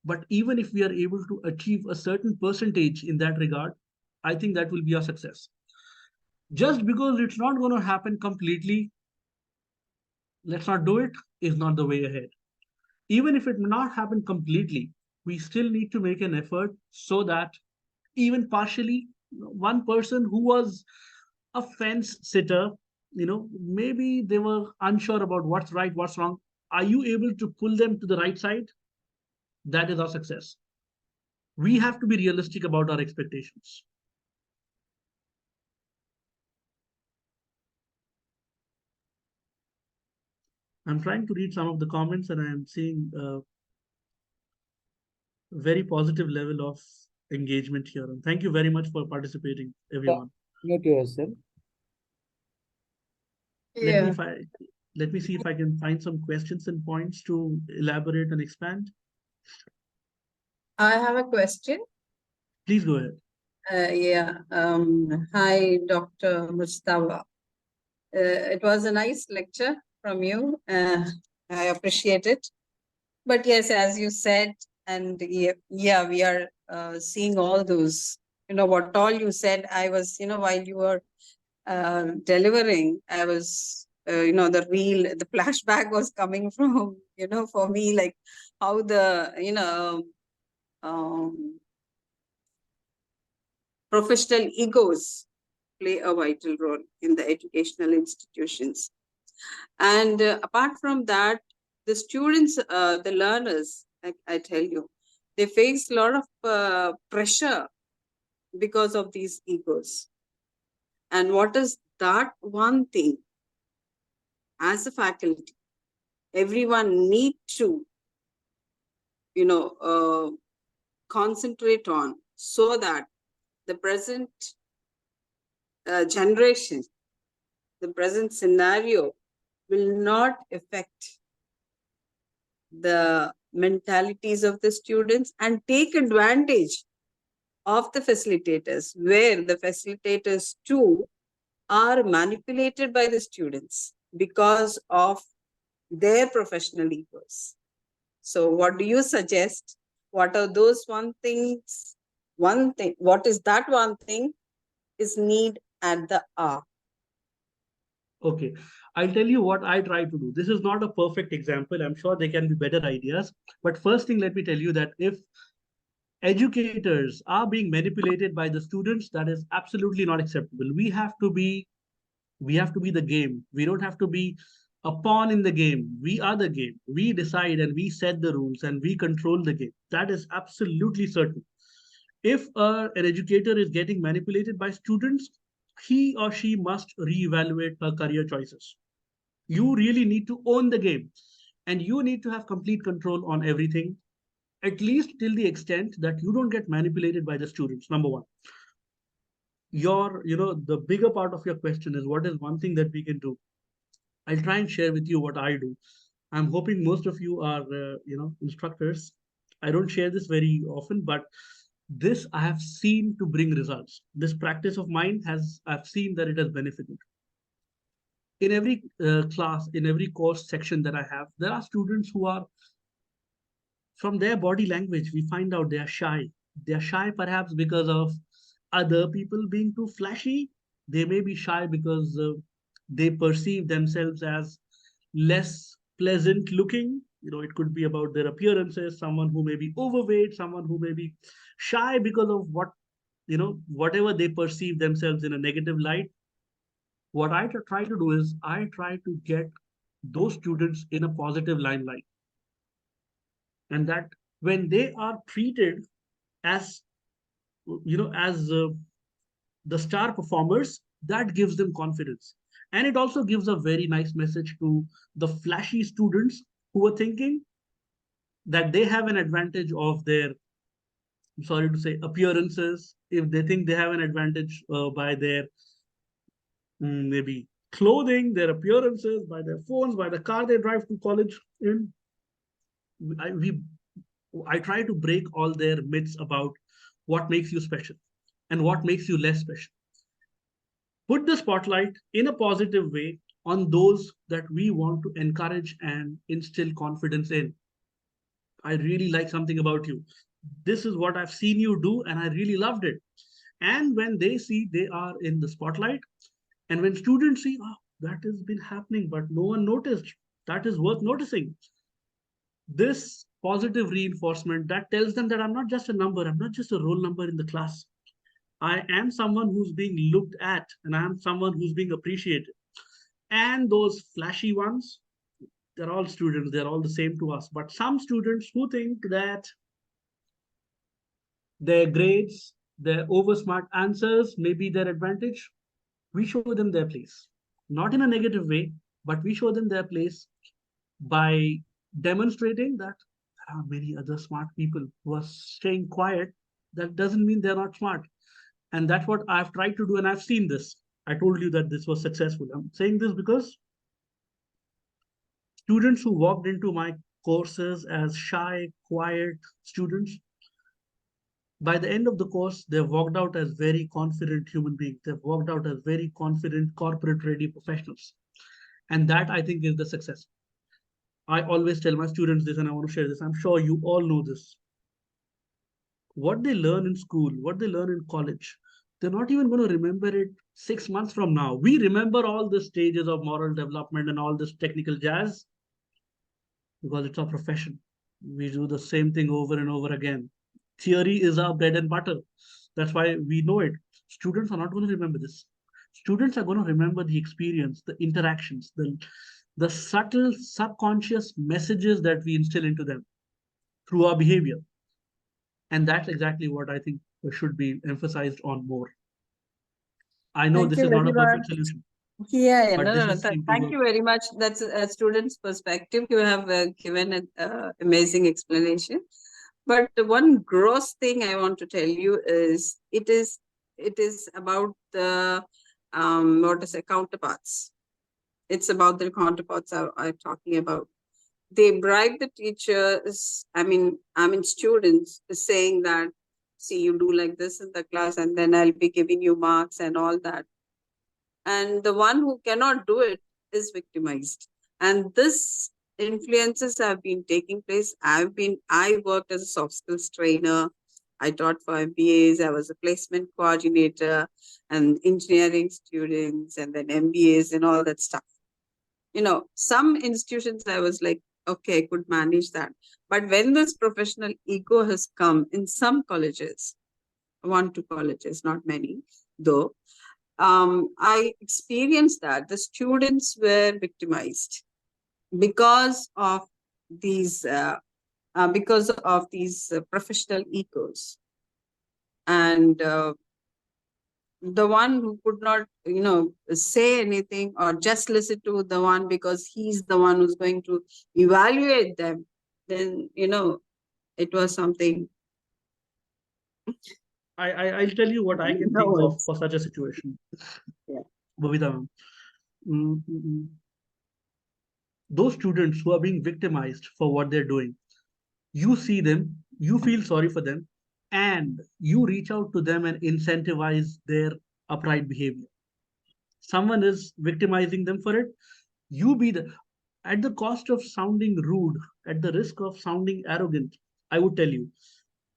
But even if we are able to achieve a certain percentage in that regard, I think that will be a success. Just because it's not going to happen completely, let's not do it, is not the way ahead. Even if it may not happen completely, we still need to make an effort so that even partially, one person who was a fence sitter, maybe they were unsure about what's right, what's wrong. Are you able to pull them to the right side? That is our success. We have to be realistic about our expectations. I'm trying to read some of the comments and I am seeing a very positive level of engagement here. And thank you very much for participating, everyone. Mute yourself. Yeah. Let me see if I can find some questions and points to elaborate and expand. I have a question. Please go ahead. Hi, Dr. Mustafa. It was a nice lecture from you. I appreciate it. But yes, as you said, and yeah, we are seeing all those, what all you said. I was, while you were delivering, I was, the flashback was coming from, for me, like how the, professional egos play a vital role in the educational institutions. And apart from that, the students, the learners, I tell you, they face a lot of pressure because of these egos. And what is that one thing as a faculty, everyone need to, concentrate on so that the present generation, the present scenario will not affect the mentalities of the students and take advantage of the facilitators, where the facilitators too are manipulated by the students because of their professional egos. So what do you suggest? What are those one thing, what is that one thing is need at the hour? Okay, I'll tell you what I try to do. This is not a perfect example. I'm sure there can be better ideas. But first thing, let me tell you that if educators are being manipulated by the students, that is absolutely not acceptable. We have to be the game. We don't have to be a pawn in the game. We are the game. We decide and we set the rules and we control the game. That is absolutely certain. If an educator is getting manipulated by students, he or she must reevaluate her career choices. You really need to own the game and you need to have complete control on everything, at least till the extent that you don't get manipulated by the students, number one. the bigger part of your question is, what is one thing that we can do? I'll try and share with you what I do. I'm hoping most of you are, instructors. I don't share this very often, but this I have seen to bring results. This practice of mine I've seen that it has benefited. In every class, in every course section that I have, there are students who are, from their body language, we find out they are shy. They are shy perhaps because of other people being too flashy. They may be shy because they perceive themselves as less pleasant looking. It could be about their appearances, someone who may be overweight, someone who may be shy because of whatever they perceive themselves in a negative light. What I try to do is I try to get those students in a positive limelight, and that when they are treated as as the star performers, that gives them confidence. And it also gives a very nice message to the flashy students who are thinking that they have an advantage of their, I'm sorry to say, appearances. If they think they have an advantage by their maybe clothing, their appearances, by their phones, by the car they drive to college in, I try to break all their myths about what makes you special and what makes you less special. Put the spotlight in a positive way on those that we want to encourage and instill confidence in. I really like something about you. This is what I've seen you do, and I really loved it. And when they see they are in the spotlight, and when students see, oh, that has been happening, but no one noticed, that is worth noticing. This positive reinforcement that tells them that I'm not just a number, I'm not just a roll number in the class. I am someone who's being looked at, and I am someone who's being appreciated. And those flashy ones, they're all students, they're all the same to us. But some students who think that their grades, their oversmart answers may be their advantage, we show them their place. Not in a negative way, but we show them their place by demonstrating that there are many other smart people who are staying quiet. That doesn't mean they're not smart. And that's what I've tried to do, and I've seen this. I told you that this was successful. I'm saying this because students who walked into my courses as shy, quiet students, by the end of the course, they've walked out as very confident human beings. They've walked out as very confident, corporate-ready professionals. And that, I think, is the success. I always tell my students this, and I want to share this. I'm sure you all know this. What they learn in school, what they learn in college, they're not even going to remember it 6 months from now. We remember all the stages of moral development and all this technical jazz because it's our profession. We do the same thing over and over again. Theory is our bread and butter. That's why we know it. Students are not going to remember this. Students are going to remember the experience, the interactions, the subtle subconscious messages that we instill into them through our behavior. And that's exactly what I think should be emphasized on more. I know this is not a perfect solution. Yeah, but no, this no, is no. seem to Thank work. you very much. That's a student's perspective. You have given an amazing explanation. But the one gross thing I want to tell you is it is about the what to say, counterparts. It's about the counterparts I'm talking about. They bribe the teachers. I mean, students saying that, see, you do like this in the class, and then I'll be giving you marks and all that. And the one who cannot do it is victimized. And this influences have been taking place. I worked as a soft skills trainer. I taught for MBAs. I was a placement coordinator and engineering students and then MBAs and all that stuff. Some institutions I was like, okay, I could manage that. But when this professional ego has come in some colleges, 1-2 colleges, not many, though, I experienced that the students were victimized because of these professional egos, and the one who could not say anything or just listen to the one because he's the one who's going to evaluate them, then it was something I'll tell you what I can No think of worries. for such a situation. Yeah. Bhavita ma'am. Those students who are being victimized for what they're doing, you see them, you feel sorry for them, and you reach out to them and incentivize their upright behavior. Someone is victimizing them for it, you be the, at the cost of sounding rude, at the risk of sounding arrogant, I would tell you,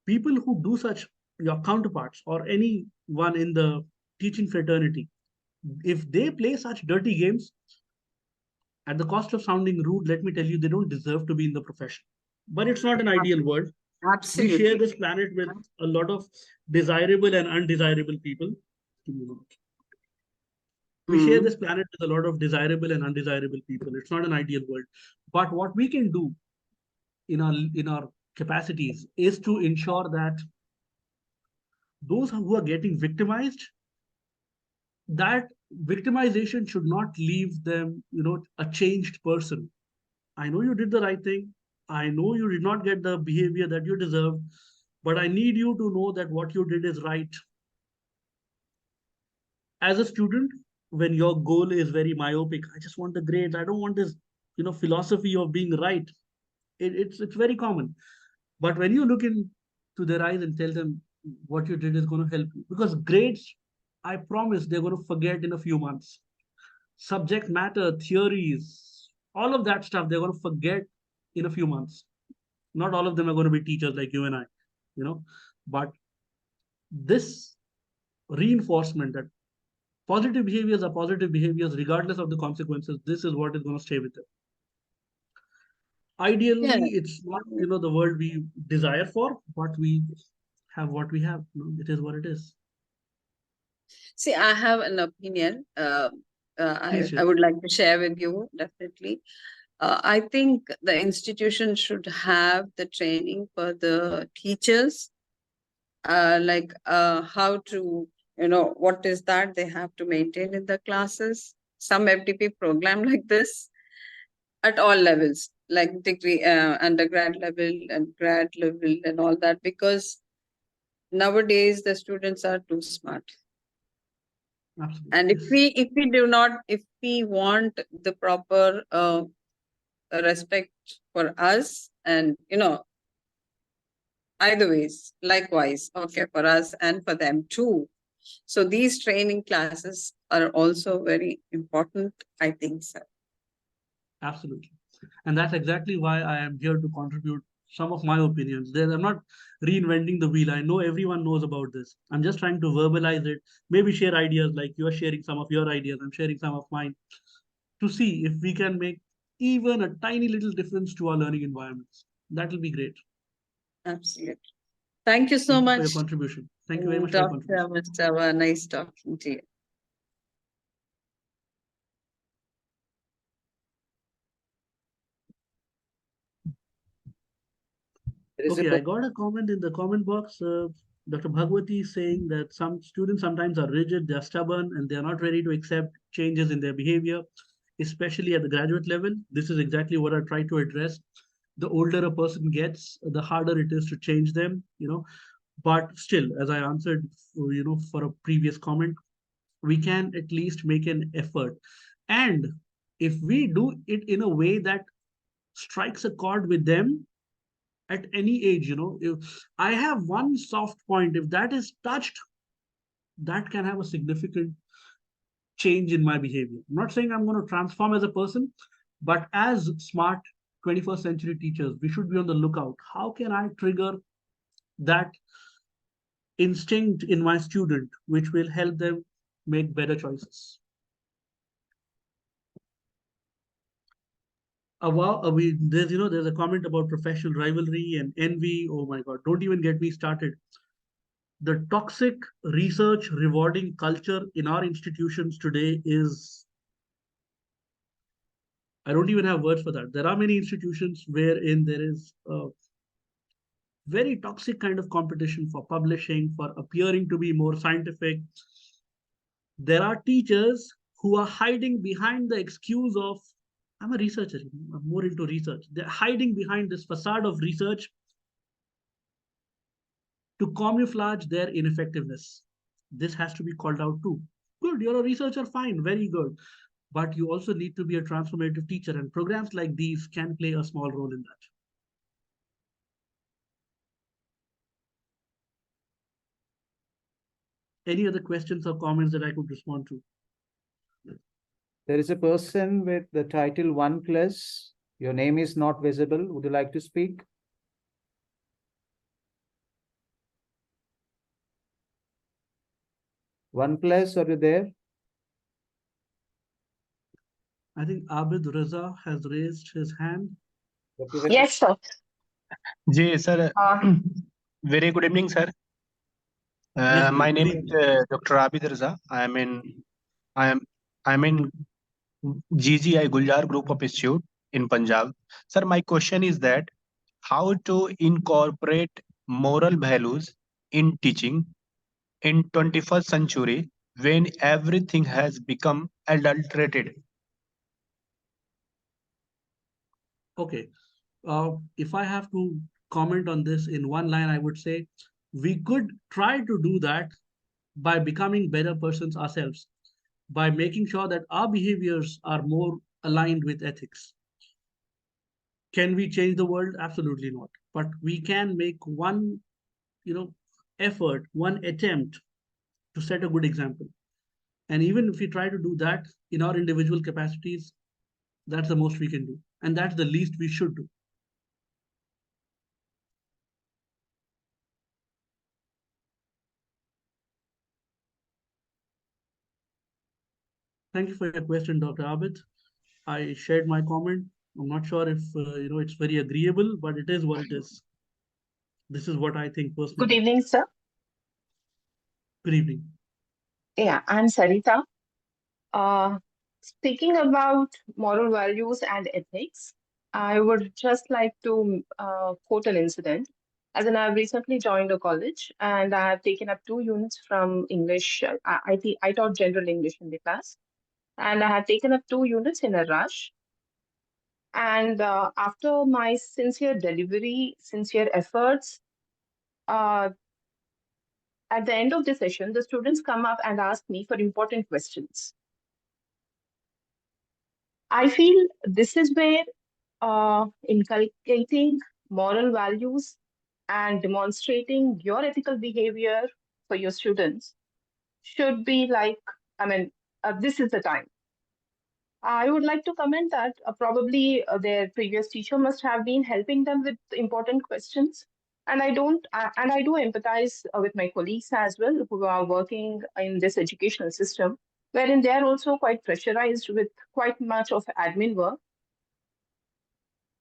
people who do such, your counterparts or anyone in the teaching fraternity, if they play such dirty games, at the cost of sounding rude, let me tell you, they don't deserve to be in the profession. But it's not an ideal world. We share Absolutely. this planet with a lot of desirable and undesirable people. We share Mm. this planet with a lot of desirable and undesirable people. It's not an ideal world. But what we can do in our capacities is to ensure that those who are getting victimized, that victimization should not leave them, a changed person. I know you did the right thing. I know you did not get the behavior that you deserved, but I need you to know that what you did is right. As a student, when your goal is very myopic, I just want the grades. I don't want this, philosophy of being right. It's very common. But when you look into their eyes and tell them what you did is going to help you, because grades, I promise they're going to forget in a few months. Subject matter, theories, all of that stuff, they're going to forget in a few months. Not all of them are going to be teachers like you and I, but this reinforcement that positive behaviors are positive behaviors regardless of the consequences, this is what is going to stay with them. Yeah. Ideally, it's not, the world we desire for, but we have what we have. It is what it is. See, I have an opinion. Please I share. would like to share with you, definitely. I think the institution should have the training for the teachers, like how to, what is that they have to maintain in the classes. Some FDP program like this at all levels, like degree, undergrad level and grad level and all that, because nowadays the students are too smart. Absolutely. And if we want the proper respect for us, and either ways, likewise, okay, for us and for them too. So these training classes are also very important, I think, sir. Absolutely. And that's exactly why I am here to contribute some of my opinions. I'm not reinventing the wheel. I know everyone knows about this. I'm just trying to verbalize it, maybe share ideas like you are sharing some of your ideas. I'm sharing some of mine to see if we can make even a tiny little difference to our learning environments. That will be great. Absolutely. Thank you so Thank you much. for your contribution. Thank you very much for your Dr. contribution. Mustafa, nice talking to you. Okay, I got a comment in the comment box. Dr. Bhagwati is saying that some students sometimes are rigid, they're stubborn, and they're not ready to accept changes in their behavior, especially at the graduate level. This is exactly what I try to address. The older a person gets, the harder it is to change them, But still, as I answered, for a previous comment, we can at least make an effort. And if we do it in a way that strikes a chord with them, at any age, if I have one soft point, if that is touched, that can have a significant change in my behavior. I'm not saying I'm going to transform as a person, but as smart 21st century teachers, we should be on the lookout. How can I trigger that instinct in my student, which will help them make better choices? There's a comment about professional rivalry and envy. Oh my God, don't even get me started. The toxic research rewarding culture in our institutions today is, I don't even have words for that. There are many institutions wherein there is a very toxic kind of competition for publishing, for appearing to be more scientific. There are teachers who are hiding behind the excuse of, I'm a researcher, I'm more into research. They're hiding behind this facade of research to camouflage their ineffectiveness. This has to be called out too. Good, you're a researcher, fine, very good. But you also need to be a transformative teacher, and programs like these can play a small role in that. Any other questions or comments that I could respond to? There is a person with the title 1+. Your name is not visible. Would you like to speak? OnePlus, are you there? I think Abid Raza has raised his hand. Yes, sir. Ji sir. Very good evening, sir. Yes, My good name is evening. Dr. Abid Raza. I'm in GGI Guljar Group of Institute in Punjab. Sir, my question is that how to incorporate moral values in teaching in 21st century when everything has become adulterated? Okay. If I have to comment on this in one line, I would say we could try to do that by becoming better persons ourselves, by making sure that our behaviors are more aligned with ethics. Can we change the world? Absolutely not. But we can make one, effort, one attempt to set a good example. And even if we try to do that in our individual capacities, that's the most we can do. And that's the least we should do. Thank you for your question, Dr. Abid. I shared my comment. I'm not sure if it's very agreeable, but it is what it is. This is what I think Good personally. evening, sir. Good evening. Yeah, I'm Sarita. Speaking about moral values and ethics, I would just like to quote an incident. As in, I've recently joined a college and I have taken up 2 units from English. I taught general English in the class, and I had taken up 2 units in a rush. And after my sincere delivery, sincere efforts, uh, at the end of the session, the students come up and ask me for important questions. I feel this is where inculcating moral values and demonstrating your ethical behavior for your students should be like, this is the time. I would like to comment that probably their previous teacher must have been helping them with important questions. And I do empathize with my colleagues as well who are working in this educational system, wherein they are also quite pressurized with quite much of admin work.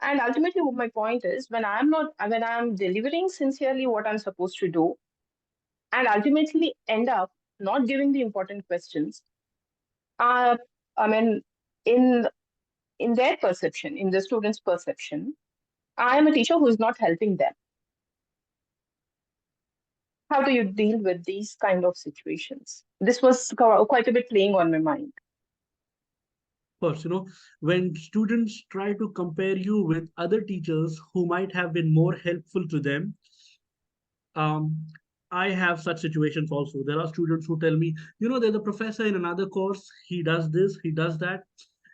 And ultimately, what my point is, when I'm delivering sincerely what I'm supposed to do, and ultimately end up not giving the important questions, I mean, in their perception, in the students' perception, I am a teacher who is not helping them. How do you deal with these kind of situations? This was quite a bit playing on my mind. Of course, when students try to compare you with other teachers who might have been more helpful to them, I have such situations also. There are students who tell me, there's a professor in another course, he does this, he does that.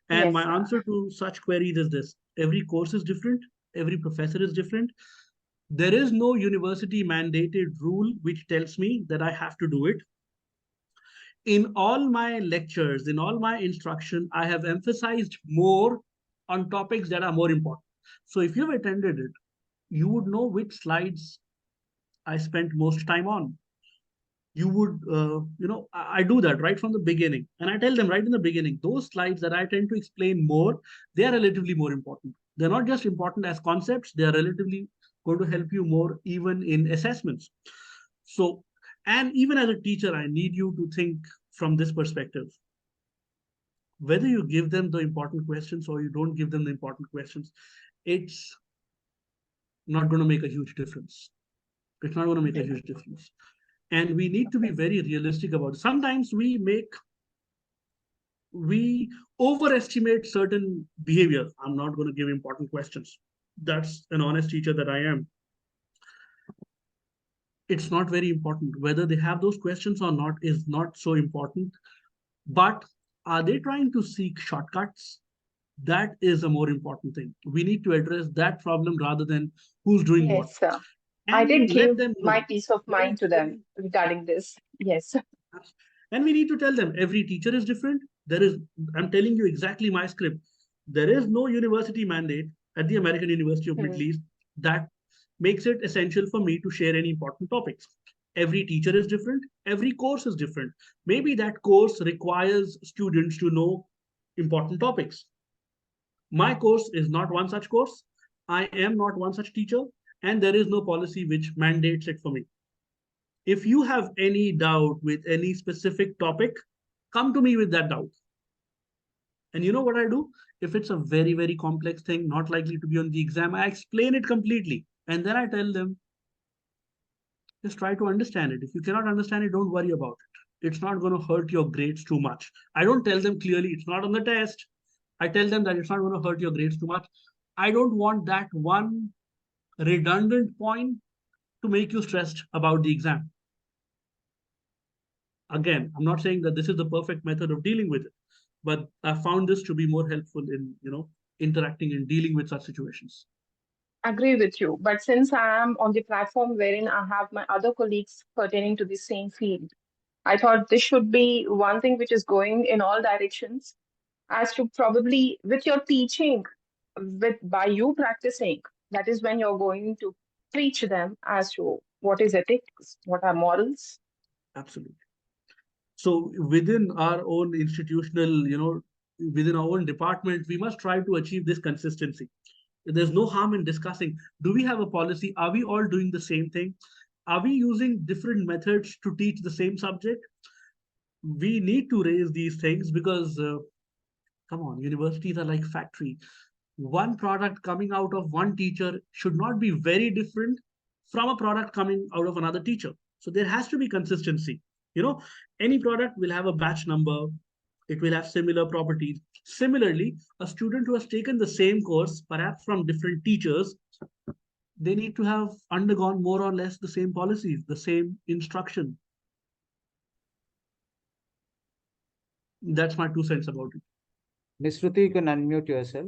And Yes, my sir. answer to such queries is this: every course is different, every professor is different. There is no university mandated rule which tells me that I have to do it. In all my lectures, in all my instruction, I have emphasized more on topics that are more important. So if you've attended it, you would know which slides I spent most time on. You would, I do that right from the beginning. And I tell them right in the beginning, those slides that I tend to explain more, they are relatively more important. They're not just important as concepts, they are relatively going to help you more even in assessments. So, and even as a teacher, I need you to think from this perspective. Whether you give them the important questions or you don't give them the important questions, it's not going to make a huge difference. It's not going to make a huge difference. And we need to be very realistic about it. Sometimes we overestimate certain behavior. I'm not going to give important questions. That's an honest teacher that I am. it's not very important. Whether they have those questions or not is not so important. But are they trying to seek shortcuts? That is a more important thing. We need to address that problem rather than who's doing what. Yes, sir. I And did let give them my know. peace of mind to them regarding this. Yes. And we need to tell them every teacher is different. I'm telling you exactly my script. There is no university mandate at the American University of Middle Hmm. East that makes it essential for me to share any important topics. Every teacher is different. Every course is different. Maybe that course requires students to know important topics. My course is not one such course. I am not one such teacher, and there is no policy which mandates it for me. If you have any doubt with any specific topic, come to me with that doubt. And you know what I do? If it's a very, very complex thing, not likely to be on the exam, I explain it completely. And then I tell them, just try to understand it. If you cannot understand it, don't worry about it. It's not going to hurt your grades too much. I don't tell them clearly, it's not on the test. I tell them that it's not going to hurt your grades too much. I don't want that one redundant point to make you stressed about the exam. Again, I'm not saying that this is the perfect method of dealing with it, but I found this to be more helpful in, interacting and dealing with such situations. Agree with you. But since I am on the platform wherein I have my other colleagues pertaining to the same field, I thought this should be one thing which is going in all directions, as to probably with your teaching, with by you practicing, that is when you're going to preach them as to what is ethics, what are morals. Absolutely. So within our own institutional, within our own department, we must try to achieve this consistency. There's no harm in discussing, do we have a policy? Are we all doing the same thing? Are we using different methods to teach the same subject? We need to raise these things because, come on, universities are like factory. One product coming out of one teacher should not be very different from a product coming out of another teacher. So there has to be consistency. Any product will have a batch number, it will have similar properties. Similarly, a student who has taken the same course, perhaps from different teachers, they need to have undergone more or less the same policies, the same instruction. That's my 2 cents about it. Ms. Shruti, you can unmute yourself.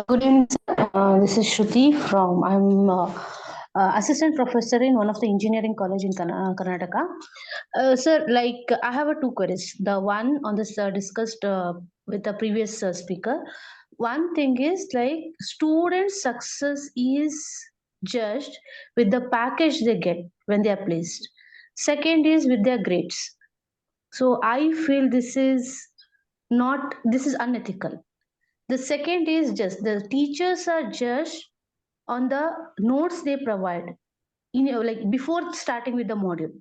Good evening, sir. This is Shruti from, I'm assistant professor in one of the engineering college in Karnataka. Sir, I have 2 queries. The one on this discussed with the previous speaker. One thing is student success is judged with the package they get when they are placed. Second is with their grades. So I feel this is unethical. The second is just the teachers are judged on the notes they provide before starting with the module.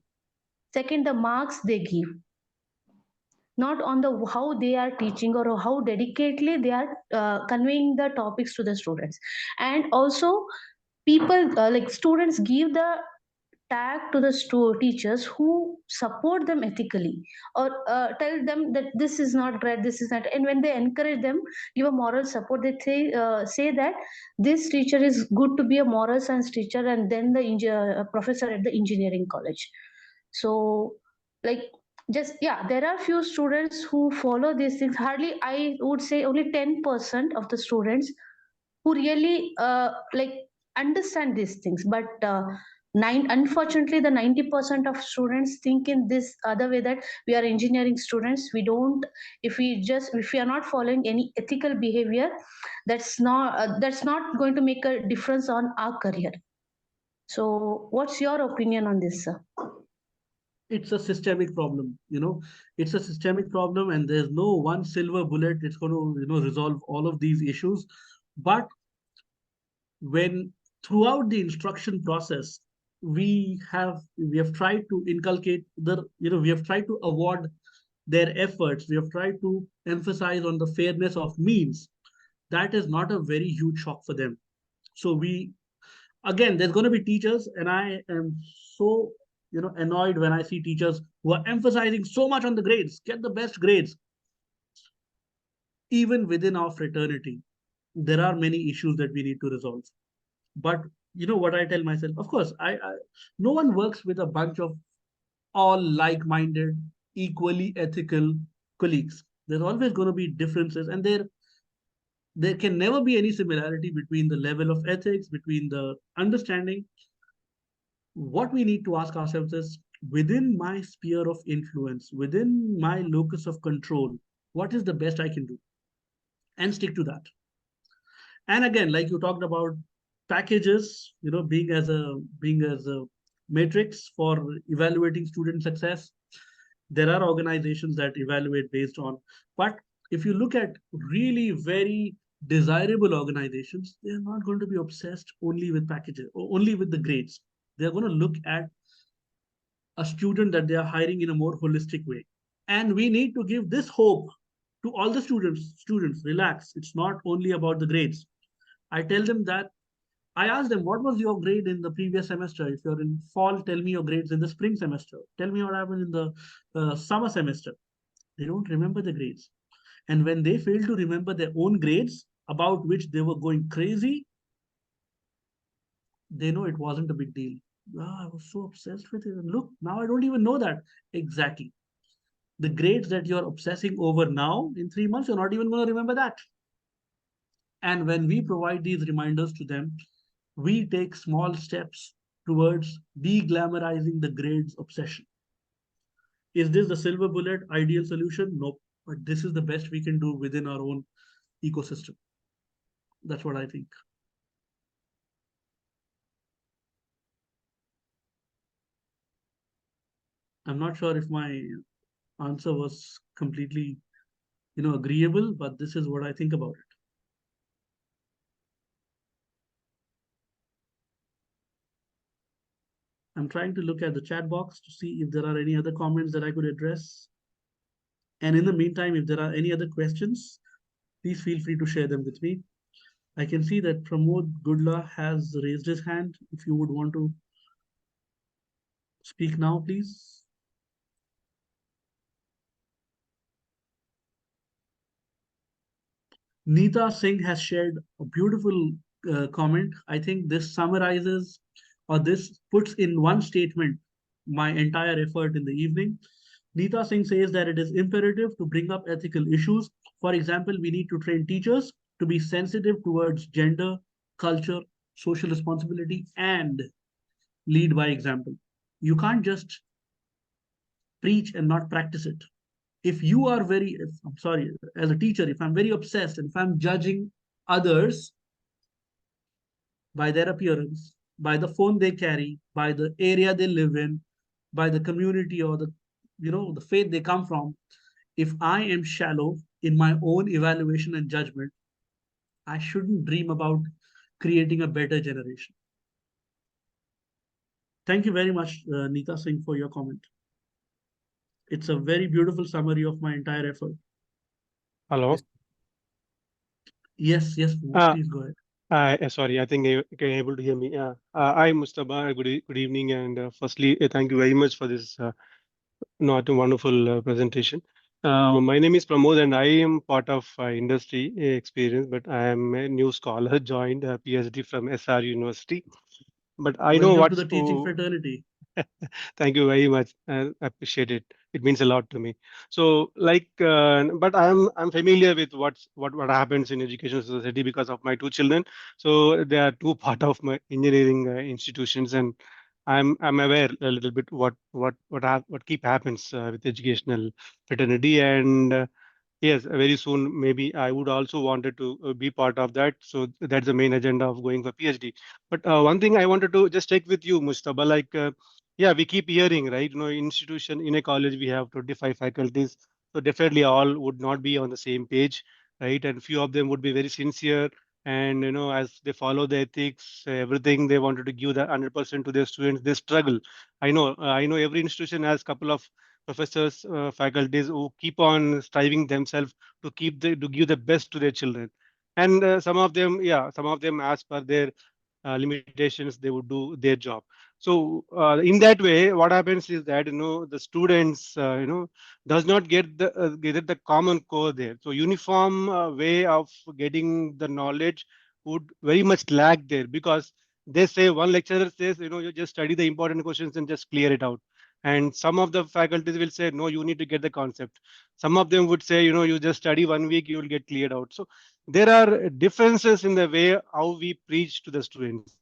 Second, the marks they give, not on the how they are teaching or how dedicatedly they are conveying the topics to the students. And also people students give the tag to the teachers who support them ethically, or tell them that this is not right, this is not. And when they encourage them, give a moral support, they say that this teacher is good to be a moral science teacher, and then the professor at the engineering college. So there are few students who follow these things. Hardly, I would say only 10% of the students who really understand these things. But unfortunately, the 90% of students think in this other way, that we are engineering students. We don't, if we are not following any ethical behavior, that's not going to make a difference on our career. So what's your opinion on this, sir? It's a systemic problem. It's a systemic problem, and there's no one silver bullet it's going to resolve all of these issues. But when throughout the instruction process, we have tried to inculcate we have tried to award their efforts, we have tried to emphasize on the fairness of means, that is not a very huge shock for them. So again, there's going to be teachers, and I am so annoyed when I see teachers who are emphasizing so much on the grades, get the best grades. Even within our fraternity, there are many issues that we need to resolve. But you know what I tell myself? Of course, no one works with a bunch of all like-minded, equally ethical colleagues. There's always going to be differences, and there can never be any similarity between the level of ethics, between the understanding. What we need to ask ourselves is, within my sphere of influence, within my locus of control, what is the best I can do? And stick to that. And again, like you talked about packages, being as a matrix for evaluating student success. There are organizations that evaluate based on, but if you look at really very desirable organizations, they're not going to be obsessed only with packages or only with the grades. They're going to look at a student that they are hiring in a more holistic way. And we need to give this hope to all the students, relax, it's not only about the grades. I tell them that, I ask them, what was your grade in the previous semester? If you're in fall, tell me your grades in the spring semester. Tell me what happened in the summer semester. They don't remember the grades. And when they fail to remember their own grades, about which they were going crazy, they know it wasn't a big deal. Ah, I was so obsessed with it. And look, now I don't even know that. Exactly. The grades that you're obsessing over now, in 3 months, you're not even going to remember that. And when we provide these reminders to them, we take small steps towards de-glamorizing the grades obsession. Is this the silver bullet ideal solution? Nope. But this is the best we can do within our own ecosystem. That's what I think. I'm not sure if my answer was completely, agreeable, but this is what I think about it. I'm trying to look at the chat box to see if there are any other comments that I could address. And in the meantime, if there are any other questions, please feel free to share them with me. I can see that Pramod Gudla has raised his hand. If you would want to speak now, please. Neeta Singh has shared a beautiful comment. I think this summarizes, or this puts in one statement, my entire effort in the evening. Neeta Singh says that it is imperative to bring up ethical issues. For example, we need to train teachers to be sensitive towards gender, culture, social responsibility, and lead by example. You can't just preach and not practice it. If you are I'm sorry, as a teacher, if I'm very obsessed and if I'm judging others by their appearance, by the phone they carry, by the area they live in, by the community or the faith they come from, if I am shallow in my own evaluation and judgment, I shouldn't dream about creating a better generation. Thank you very much, Neeta Singh, for your comment. It's a very beautiful summary of my entire effort. Hello. Yes, please go ahead. Sorry, I think you can able to hear me. I'm Mustafa. Good evening, and firstly, thank you very much for this not a wonderful presentation. My name is Pramod, and I am part of industry experience, but I am a new scholar, joined a PhD from SR University. But I know Welcome to what's the teaching fraternity. Thank you very much. I appreciate it. It means a lot to me. So, but I'm familiar with what happens in education society because of my two children. So they are two part of my engineering institutions, and I'm aware a little bit what keep happens with educational fraternity. And yes, very soon maybe I would also wanted to be part of that. So that's the main agenda of going for PhD. But one thing I wanted to just check with you, Mustafa, yeah, we keep hearing, right? Institution in a college, we have 25 faculties. So definitely all would not be on the same page, right? And few of them would be very sincere. And, as they follow the ethics, everything they wanted to give the 100% to their students, they struggle. I know every institution has couple of professors, faculties who keep on striving themselves to give the best to their children. And some of them, as per their limitations, they would do their job. So in that way, what happens is that the students does not get the common core there. So uniform way of getting the knowledge would very much lack there, because they say, one lecturer says, you just study the important questions and just clear it out. And some of the faculties will say, no, you need to get the concept. Some of them would say, you just study 1 week, you will get cleared out. So there are differences in the way how we preach to the students.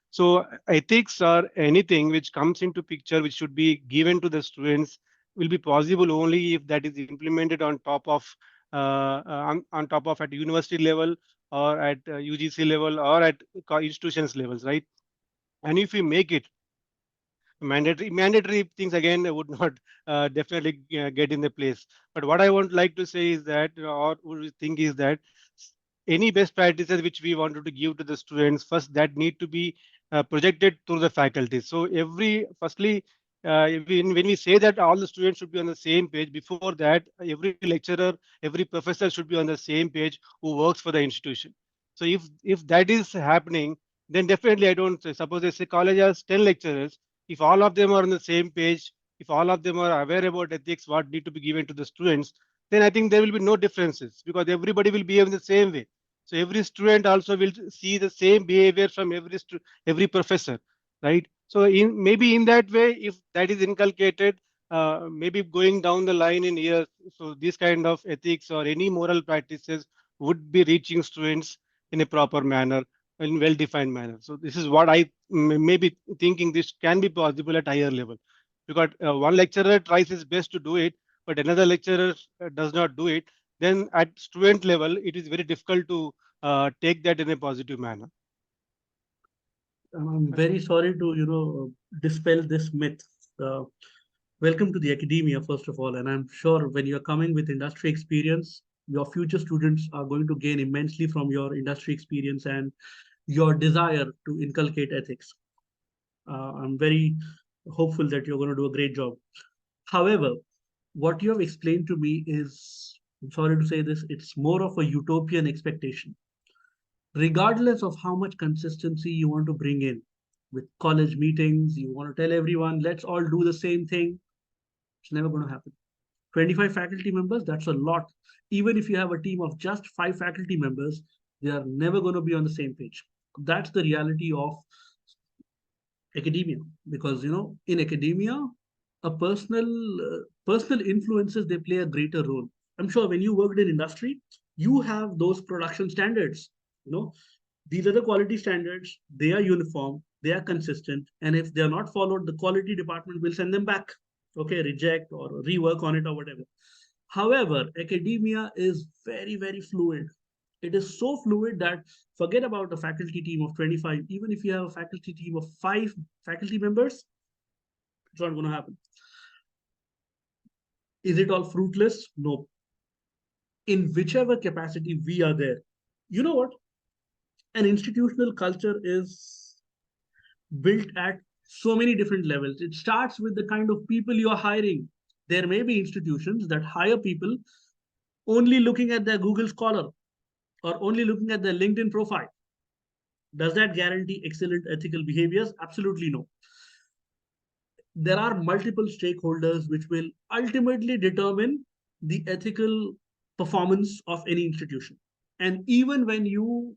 So ethics or anything which comes into picture, which should be given to the students, will be possible only if that is implemented on top of on top of at university level, or at UGC level, or at institutions levels, right? And if we make it mandatory things, again would not definitely get in the place. But what I would like to say is that, or would think is that, any best practices which we wanted to give to the students, first that need to be projected through the faculty. So firstly, when we say that all the students should be on the same page, before that every lecturer, every professor should be on the same page who works for the institution. So if that is happening, then definitely, I don't say, suppose they say college has 10 lecturers, if all of them are on the same page, if all of them are aware about ethics, what need to be given to the students, then I think there will be no differences, because everybody will behave in the same way. So every student also will see the same behavior from every professor, right? So maybe in that way, if that is inculcated, maybe going down the line in years, so this kind of ethics or any moral practices would be reaching students in a proper manner, in well-defined manner. So this is what I maybe thinking this can be possible at higher level, because one lecturer tries his best to do it, but another lecturer does not do it. Then at student level, it is very difficult to take that in a positive manner. I'm very sorry to, dispel this myth. Uh, Welcome to the academia, first of all. And I'm sure when you're coming with industry experience, your future students are going to gain immensely from your industry experience and your desire to inculcate ethics. I'm very hopeful that you're going to do a great job. However, what you have explained to me is, I'm sorry to say this, it's more of a utopian expectation. Regardless of how much consistency you want to bring in with college meetings, you want to tell everyone, let's all do the same thing. It's never going to happen. 25 faculty members, that's a lot. Even if you have a team of just 5 faculty members, they are never going to be on the same page. That's the reality of academia, because in academia, a personal influences, they play a greater role. I'm sure when you worked in industry, you have those production standards. These are the quality standards. They are uniform, they are consistent, and if they are not followed, the quality department will send them back. Okay, reject or rework on it or whatever. However, academia is very, very fluid. It is so fluid that, forget about a faculty team of 25. Even if you have a faculty team of 5 faculty members, it's not going to happen. Is it all fruitless? No. In whichever capacity we are there, you know what? An institutional culture is built at so many different levels. It starts with the kind of people you are hiring. There may be institutions that hire people only looking at their Google Scholar or only looking at their LinkedIn profile. Does that guarantee excellent ethical behaviors? Absolutely no. There are multiple stakeholders which will ultimately determine the ethical performance of any institution. And even when you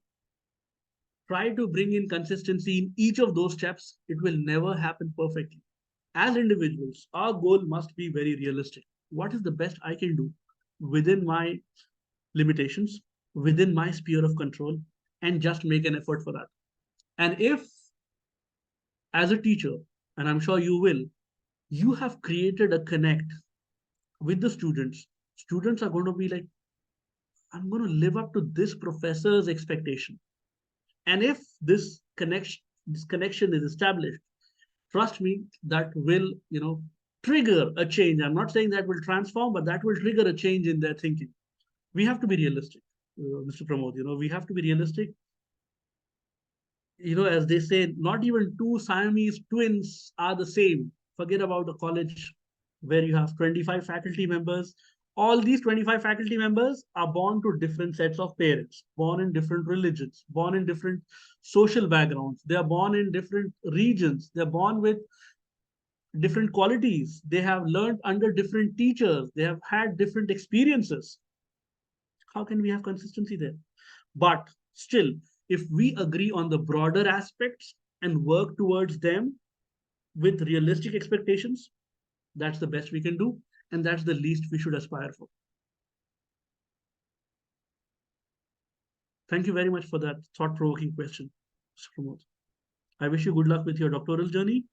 try to bring in consistency in each of those steps, it will never happen perfectly. As individuals, our goal must be very realistic. What is the best I can do within my limitations, within my sphere of control, and just make an effort for that? And if, as a teacher, and I'm sure you will, you have created a connect with the students, students are going to be like, I'm going to live up to this professor's expectation. And if this connection is established, trust me, that will, trigger a change. I'm not saying that will transform, but that will trigger a change in their thinking. We have to be realistic, Mr. Pramod. We have to be realistic. As they say, not even two Siamese twins are the same. Forget about a college where you have 25 faculty members. All these 25 faculty members are born to different sets of parents, born in different religions, born in different social backgrounds. They are born in different regions. They're born with different qualities. They have learned under different teachers. They have had different experiences. How can we have consistency there? But still, if we agree on the broader aspects, and work towards them with realistic expectations, that's the best we can do, and that's the least we should aspire for. Thank you very much for that thought-provoking question, Mr. Pramod. I wish you good luck with your doctoral journey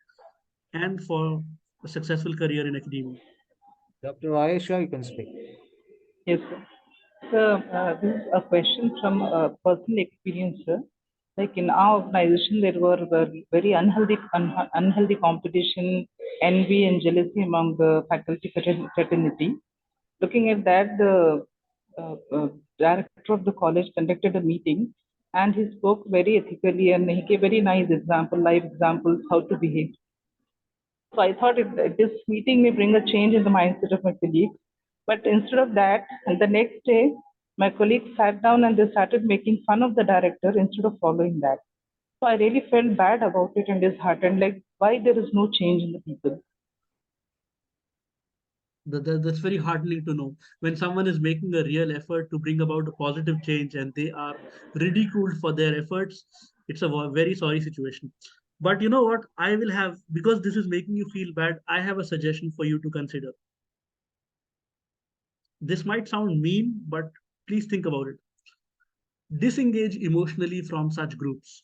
and for a successful career in academia. Dr. Ayesha, you can speak. Yes, sir. So, this is a question from personal experience, sir. Like in our organization, there were very unhealthy competition, envy, and jealousy among the faculty fraternity. Looking at that, the director of the college conducted a meeting, and he spoke very ethically, and he gave very nice example, live examples, how to behave. So I thought this meeting may bring a change in the mindset of my colleagues. But instead of that, the next day, my colleagues sat down and they started making fun of the director instead of following that. So I really felt bad about it and disheartened, like why there is no change in the people. That's very heartening to know. When someone is making a real effort to bring about a positive change and they are ridiculed for their efforts, it's a very sorry situation. But you know what? I will have, because this is making you feel bad, I have a suggestion for you to consider. This might sound mean, but please think about it. Disengage emotionally from such groups.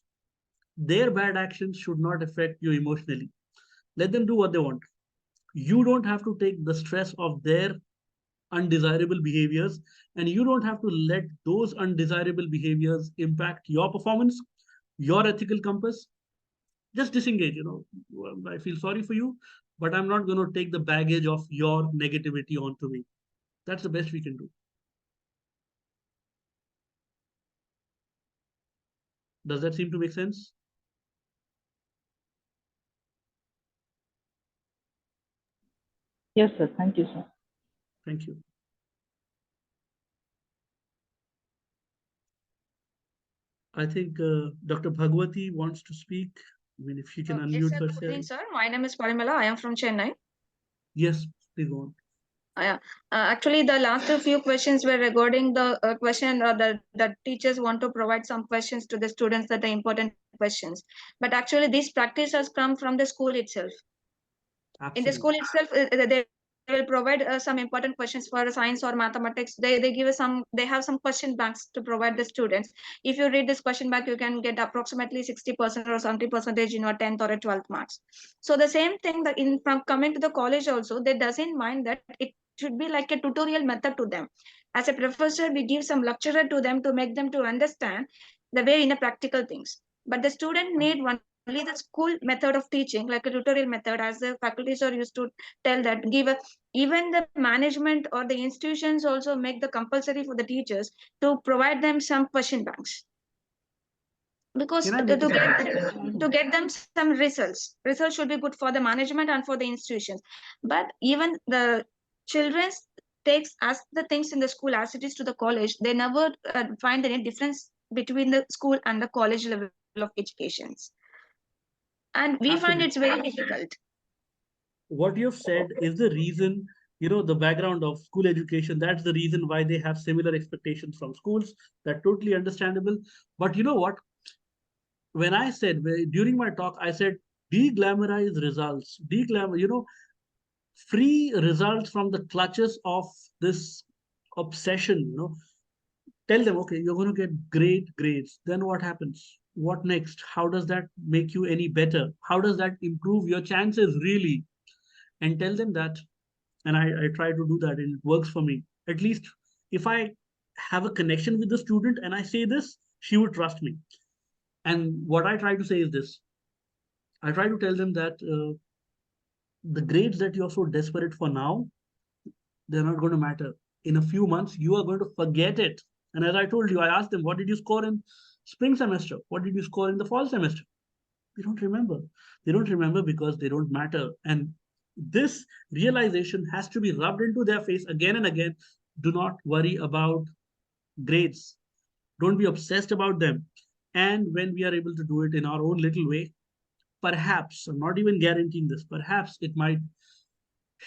Their bad actions should not affect you emotionally. Let them do what they want. You don't have to take the stress of their undesirable behaviors, and you don't have to let those undesirable behaviors impact your performance, your ethical compass. Just disengage. I feel sorry for you, but I'm not going to take the baggage of your negativity onto me. That's the best we can do. Does that seem to make sense? Yes, sir. Thank you, sir. Thank you. I think Dr. Bhagwati wants to speak. I mean, if she can Yes, unmute sir. Good herself. evening, sir. My name is Parimala. I am from Chennai. Yes, please go on. Actually, the last few questions were regarding the question the teachers want to provide some questions to the students that are important questions. But actually, this practice has come from the school itself. Absolutely. In the school itself, they will provide some important questions for science or mathematics. They give some, they have some question banks to provide the students. If you read this question bank, you can get approximately 60% or 70% in your 10th or 12th marks. So the same thing that from coming to the college also, they doesn't mind that it should be like a tutorial method to them. As a professor, we give some lecturer to them to make them to understand the way in the practical things. But the student need only the school method of teaching, like a tutorial method, as the faculties are used to tell that even the management or the institutions also make the compulsory for the teachers to provide them some question banks, because to get them some results should be good for the management and for the institutions. But even the children takes as the things in the school as it is to the college, they never find any difference between the school and the college level of educations, and we find it's very difficult. What you've said is the reason, the background of school education. That's the reason why they have similar expectations from schools. That's totally understandable. But you know what? When I said, during my talk, I said, de-glamorize results, free results from the clutches of this obsession. Tell them, okay, you're going to get great grades. Then what happens? What next? How does that make you any better? How does that improve your chances really? And tell them that. And I try to do that, and it works for me. At least if I have a connection with the student and I say this, she would trust me. And what I try to say is this: I try to tell them that the grades that you're so desperate for now, they're not going to matter. In a few months, you are going to forget it. And as I told you, I asked them, what did you score in spring semester? What did you score in the fall semester? They don't remember. They don't remember because they don't matter. And this realization has to be rubbed into their face again and again. Do not worry about grades. Don't be obsessed about them. And when we are able to do it in our own little way, perhaps, I'm not even guaranteeing this, perhaps it might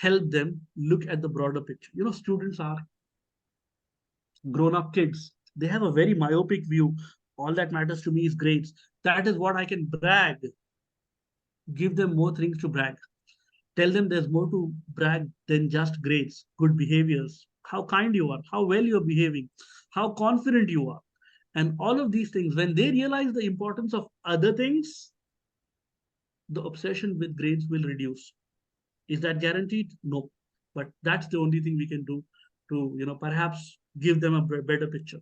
help them look at the broader picture. Students are grown-up kids. They have a very myopic view. All that matters to me is grades. That is what I can brag. Give them more things to brag. Tell them there's more to brag than just grades, good behaviors, how kind you are, how well you're behaving, how confident you are. And all of these things, when they realize the importance of other things, the obsession with grades will reduce. Is that guaranteed? No. But that's the only thing we can do to, perhaps give them a better picture.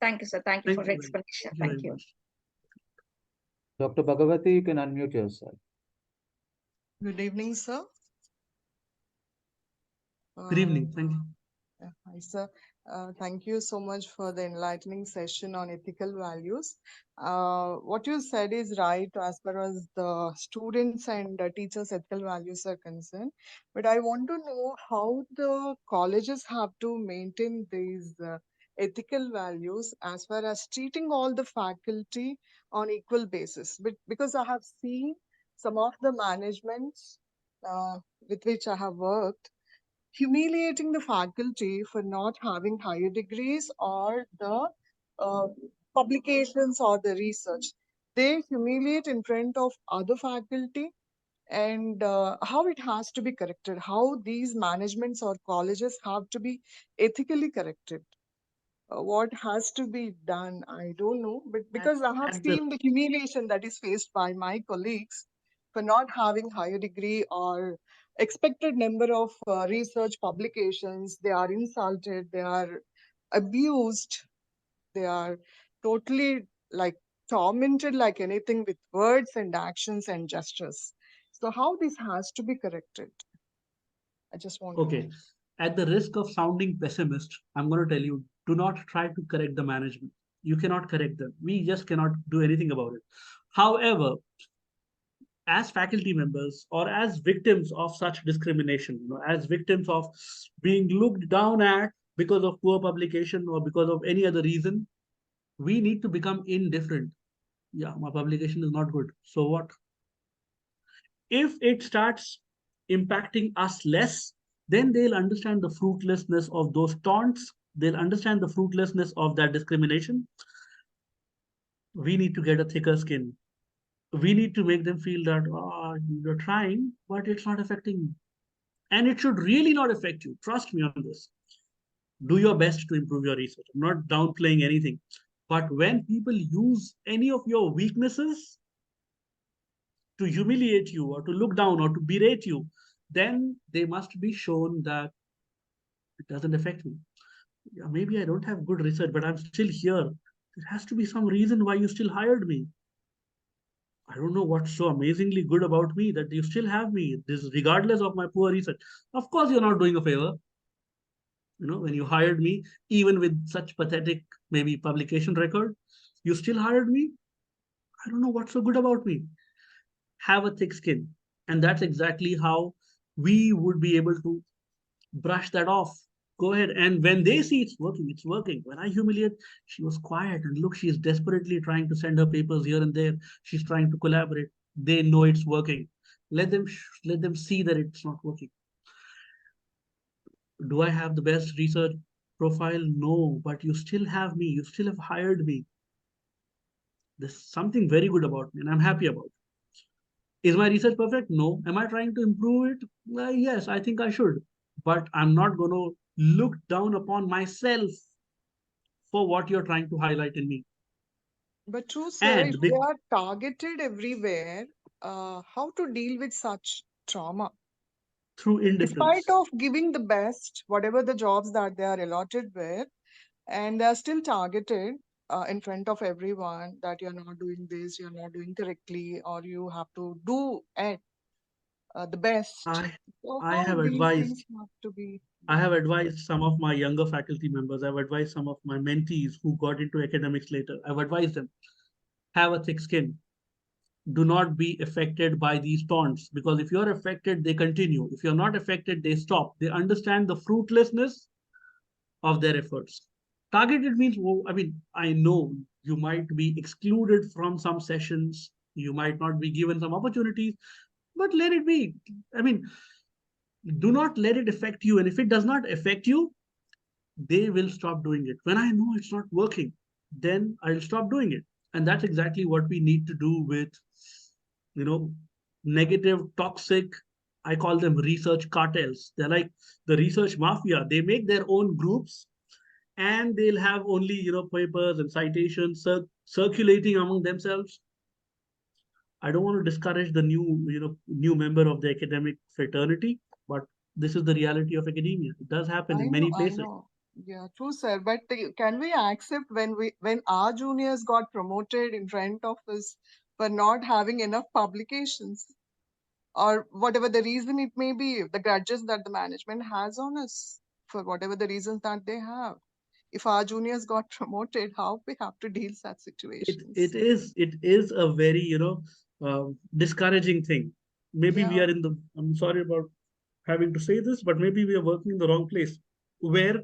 Thank you, sir. Thank you Thank for you the very much. explanation. Thank you Thank very you. much. Dr. Bhagavati, you can unmute yourself. Good evening, sir. Good evening. Thank you. Hi, sir. Thank you so much for the enlightening session on ethical values. What you said is right as far as the students and teachers' ethical values are concerned. But I want to know how the colleges have to maintain these ethical values as far as treating all the faculty on equal basis. But because I have seen some of the managements with which I have worked, humiliating the faculty for not having higher degrees or the uh, publications or the research. They humiliate in front of other faculty, and how it has to be corrected, how these managements or colleges have to be ethically corrected. What has to be done, I don't know, but because I have At the seen the humiliation that is faced by my colleagues for not having higher degree or expected number of research publications, they are insulted, they are abused, they are totally like tormented like anything with words and actions and gestures. So how this has to be corrected? I just want to know. Okay. At the risk of sounding pessimist, I'm going to tell you, do not try to correct the management. You cannot correct them. We just cannot do anything about it. However, as faculty members or as victims of such discrimination, as victims of being looked down at because of poor publication or because of any other reason, we need to become indifferent. Yeah, my publication is not good. So what? If it starts impacting us less, then they'll understand the fruitlessness of those taunts. They'll understand the fruitlessness of that discrimination. We need to get a thicker skin. We need to make them feel that you're trying, but it's not affecting you. And it should really not affect you. Trust me on this. Do your best to improve your research. I'm not downplaying anything. But when people use any of your weaknesses to humiliate you or to look down or to berate you, then they must be shown that it doesn't affect me. Yeah, maybe I don't have good research, but I'm still here. There has to be some reason why you still hired me. I don't know what's so amazingly good about me that you still have me, this regardless of my poor research. Of course, you're not doing a favor. When you hired me, even with such pathetic maybe publication record, you still hired me. I don't know what's so good about me. Have a thick skin. And that's exactly how we would be able to brush that off. Go ahead. And when they see it's working, it's working. When I humiliate, she was quiet. And look, she's desperately trying to send her papers here and there. She's trying to collaborate. They know it's working. Let them see that it's not working. Do I have the best research profile? No, but you still have me. You still have hired me. There's something very good about me, and I'm happy about it. Is my research perfect? No. Am I trying to improve it? Yes, I think I should. But I'm not going to look down upon myself for what you're trying to highlight in me. But true, sir, if And they are targeted everywhere, how to deal with such trauma? through Despite indifference. of giving the best, whatever the jobs that they are allotted with, and they are still targeted in front of everyone that you're not doing this, you're not doing correctly, or you have to do it the best. I So I how have these advised things have to be I done? have advised some of my younger faculty members. I've advised some of my mentees who got into academics later. I've advised them, have a thick skin. Do not be affected by these taunts, because if you're affected, they continue. If you're not affected, they stop. They understand the fruitlessness of their efforts. Targeted means, well, I know you might be excluded from some sessions, you might not be given some opportunities, but let it be. I mean, do not let it affect you. And if it does not affect you, they will stop doing it. When I know it's not working, then I'll stop doing it. And that's exactly what we need to do with, you know, negative, toxic, I call them research cartels. They're like the research mafia. They make their own groups and they'll have only, papers and citations circulating among themselves. I don't want to discourage the new member of the academic fraternity, but this is the reality of academia. It does happen in many I places. know. Yeah, true, sir. But can we accept when our juniors got promoted in front of us for not having enough publications, or whatever the reason it may be, the grudges that the management has on us for whatever the reasons that they have. If our juniors got promoted, how we have to deal such situations? It is a very discouraging thing. Maybe we Yeah, are in the. I'm sorry about having to say this, but maybe we are working in the wrong place where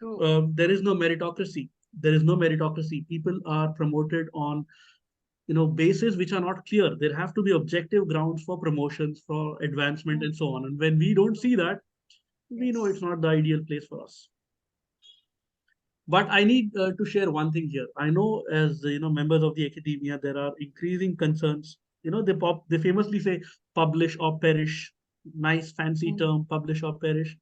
true. there is no meritocracy. There is no meritocracy. People are promoted on bases which are not clear. There have to be objective grounds for promotions, for advancement, and so on. And when we don't see that, we know it's Yes. not the ideal place for us. But I need to share one thing here. I know, as members of the academia, there are increasing concerns. They famously say publish or perish. Nice fancy Mm. term, publish or perish.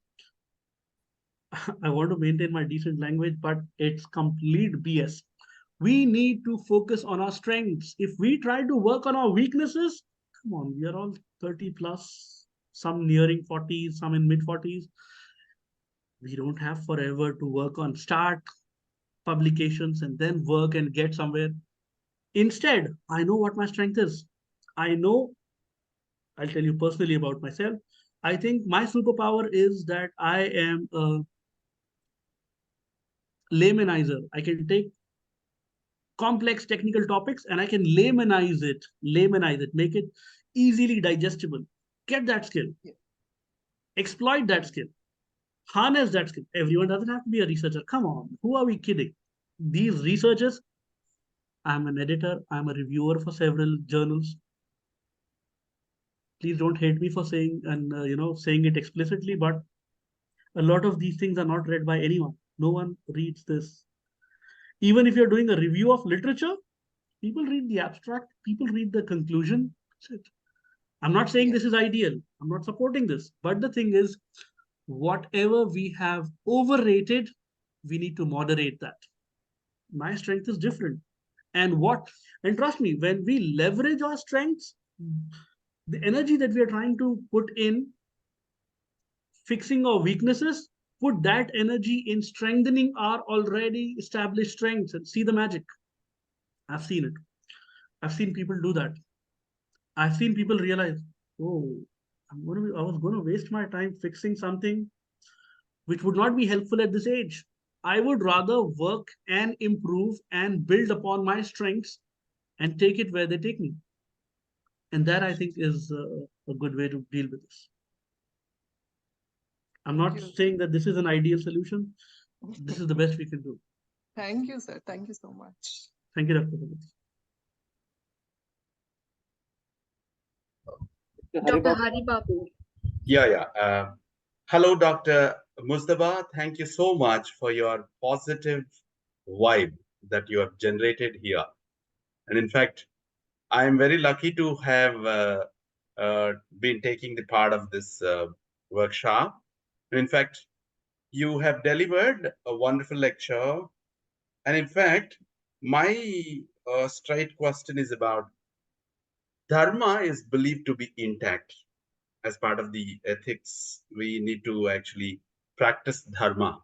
I want to maintain my decent language, but it's complete BS. We need to focus on our strengths. If we try to work on our weaknesses, come on, we are all 30 plus, some nearing 40s, some in mid 40s. We don't have forever to work on start publications and then work and get somewhere. Instead, I know what my strength is. I know, I'll tell you personally about myself. I think my superpower is that I am a laymanizer. I can take complex technical topics and I can lamanize it, make it easily digestible. Get that skill, Yeah. exploit that skill, harness that skill. Everyone doesn't have to be a researcher. Come on, who are we kidding? These researchers, I'm an editor, I'm a reviewer for several journals. Please don't hate me for saying and saying it explicitly, but a lot of these things are not read by anyone. No one reads this. Even if you're doing a review of literature, people read the abstract, people read the conclusion. That's it. I'm not saying Yeah. this is ideal. I'm not supporting this. But the thing is, whatever we have overrated, we need to moderate that. My strength is different. And trust me, when we leverage our strengths, the energy that we are trying to put in fixing our weaknesses, put that energy in strengthening our already established strengths and see the magic. I've seen it. I've seen people do that. I've seen people realize, oh, I was going to waste my time fixing something which would not be helpful at this age. I would rather work and improve and build upon my strengths and take it where they take me. And that I think is a good way to deal with this. I'm Thank not you. saying that this is an ideal solution. This is the best we can do. Thank you, sir. Thank you so much. Thank you, Dr. Bhagat. Dr. Hari Babu. Yeah. Hello, Dr. Mustafa. Thank you so much for your positive vibe that you have generated here. And in fact, I am very lucky to have been taking the part of this workshop. And in fact, you have delivered a wonderful lecture. And in fact, my straight question is about dharma is believed to be intact. As part of the ethics, we need to actually practice dharma.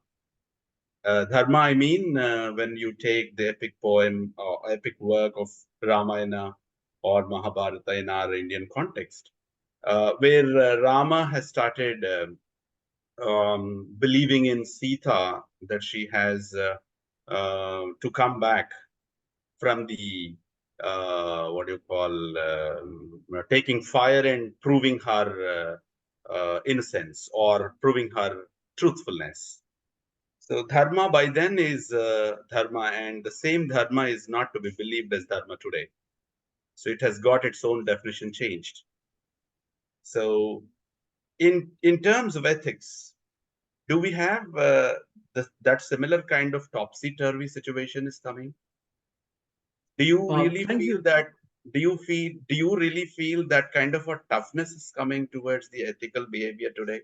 Dharma, I mean, when you take the epic poem or epic work of Ramayana or Mahabharata in our Indian context, where Rama has started believing in Sita, that she has to come back from the what do you call taking fire and proving her innocence or proving her truthfulness. So dharma by then is dharma, and the same dharma is not to be believed as dharma today. So it has got its own definition changed. So in terms of ethics, do we have that similar kind of topsy-turvy situation is coming? Do you really Thank feel you. that? Do you really feel that kind of a toughness is coming towards the ethical behavior today?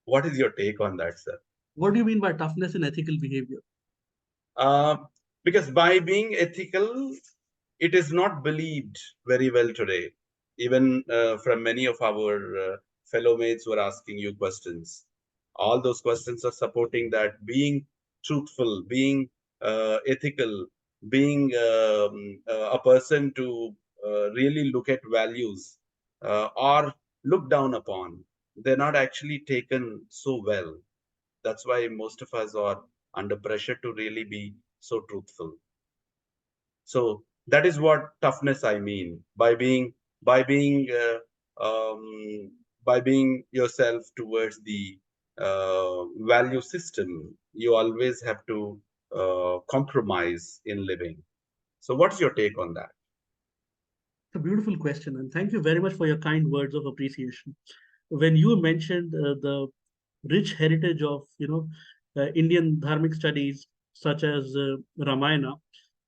What is your take on that, sir? What do you mean by toughness in ethical behavior? Uh, because by being ethical, it is not believed very well today. Even from many of our fellow mates who are asking you questions, all those questions are supporting that being truthful, being ethical, being a person to really look at values are looked down upon. They're not actually taken so well. That's why most of us are under pressure to really be so truthful. So that is what toughness I mean by being by being yourself towards the value system. You always have to compromise in living. So what's your take on that? It's a beautiful question, and thank you very much for your kind words of appreciation. When you mentioned the rich heritage of Indian dharmic studies such as Ramayana,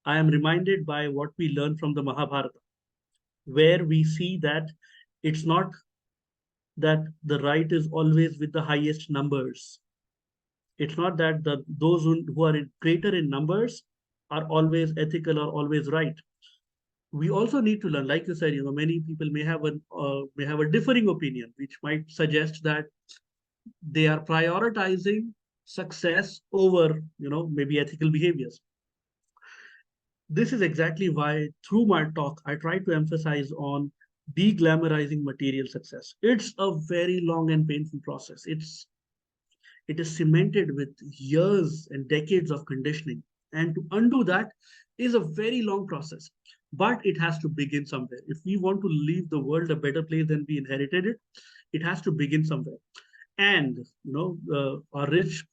I am reminded by what we learn from the Mahabharata, where we see that it's not that the right is always with the highest numbers. It's not that those who are greater in numbers are always ethical or always right. We also need to learn, like you said, many people may have a differing opinion, which might suggest that they are prioritizing success over maybe ethical behaviors. This is exactly why through my talk I try to emphasize on de-glamorizing material success. It's a very long and painful process. It is cemented with years and decades of conditioning, and to undo that is a very long process, but it has to begin somewhere. If we want to leave the world a better place than we inherited it, it has to begin somewhere. And our rich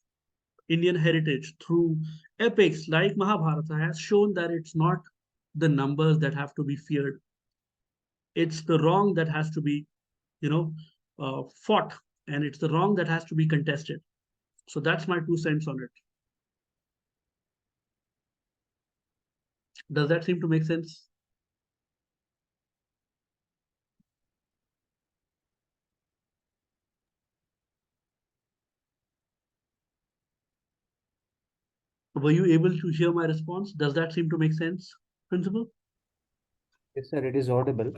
Indian heritage through epics like Mahabharata has shown that it's not the numbers that have to be feared. It's the wrong that has to be, fought, and it's the wrong that has to be contested. So that's my 2 cents on it. Does that seem to make sense? Were you able to hear my response? Does that seem to make sense, Principal? Yes, sir, it is audible.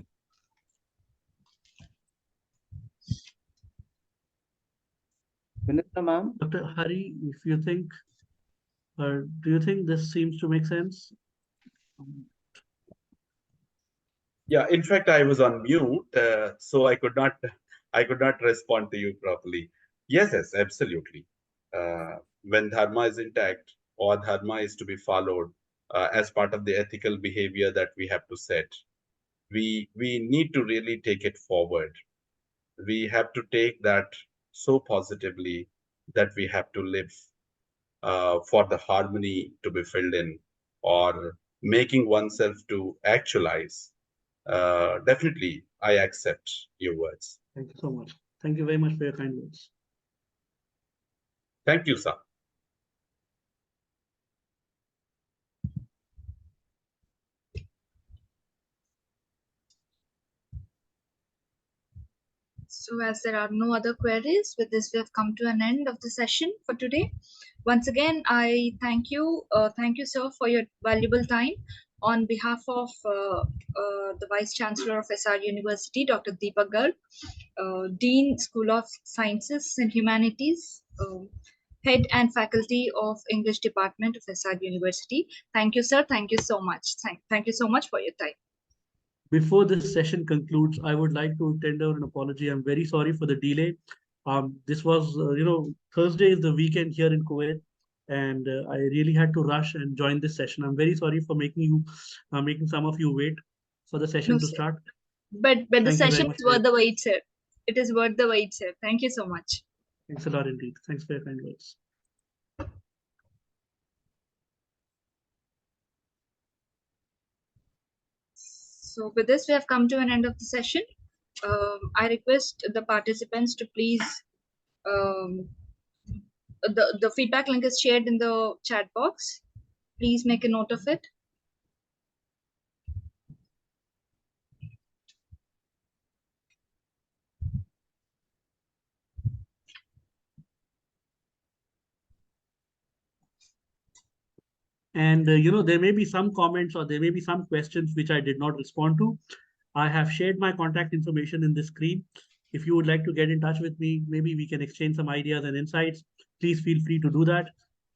Vinitra ma'am? Dr. Hari, if you think, or do you think this seems to make sense? Yeah, in fact, I was on mute, so I could not respond to you properly. Yes, yes, absolutely. When dharma is intact or dharma is to be followed as part of the ethical behavior that we have to set, we need to really take it forward. We have to take that so positively that we have to live for the harmony to be filled in or making oneself to actualize. Definitely, I accept your words. Thank you so much. Thank you very much for your kind words. Thank you, sir. So as there are no other queries, with this we have come to an end of the session for today. Once again, I thank you, sir, for your valuable time. On behalf of the Vice Chancellor of SR University, Dr. Deepak Garg, Dean, School of Sciences and Humanities, Head and Faculty of English Department of SR University. Thank you, sir. Thank you so much. Thank you so much for your time. Before this session concludes, I would like to tender an apology. I'm very sorry for the delay. This was, Thursday is the weekend here in Kuwait, and I really had to rush and join this session. I'm very sorry for making some of you wait for the session No, to sir. start. But the Thank you very session much is for worth the wait, sir. It is worth the wait, sir. Thank you so much. Thanks a lot indeed. Thanks for your kind words. So with this, we have come to an end of the session. I request the participants to please, the feedback link is shared in the chat box. Please make a note of it. And there may be some comments or there may be some questions which I did not respond to. I have shared my contact information in the screen. If you would like to get in touch with me, maybe we can exchange some ideas and insights. Please feel free to do that.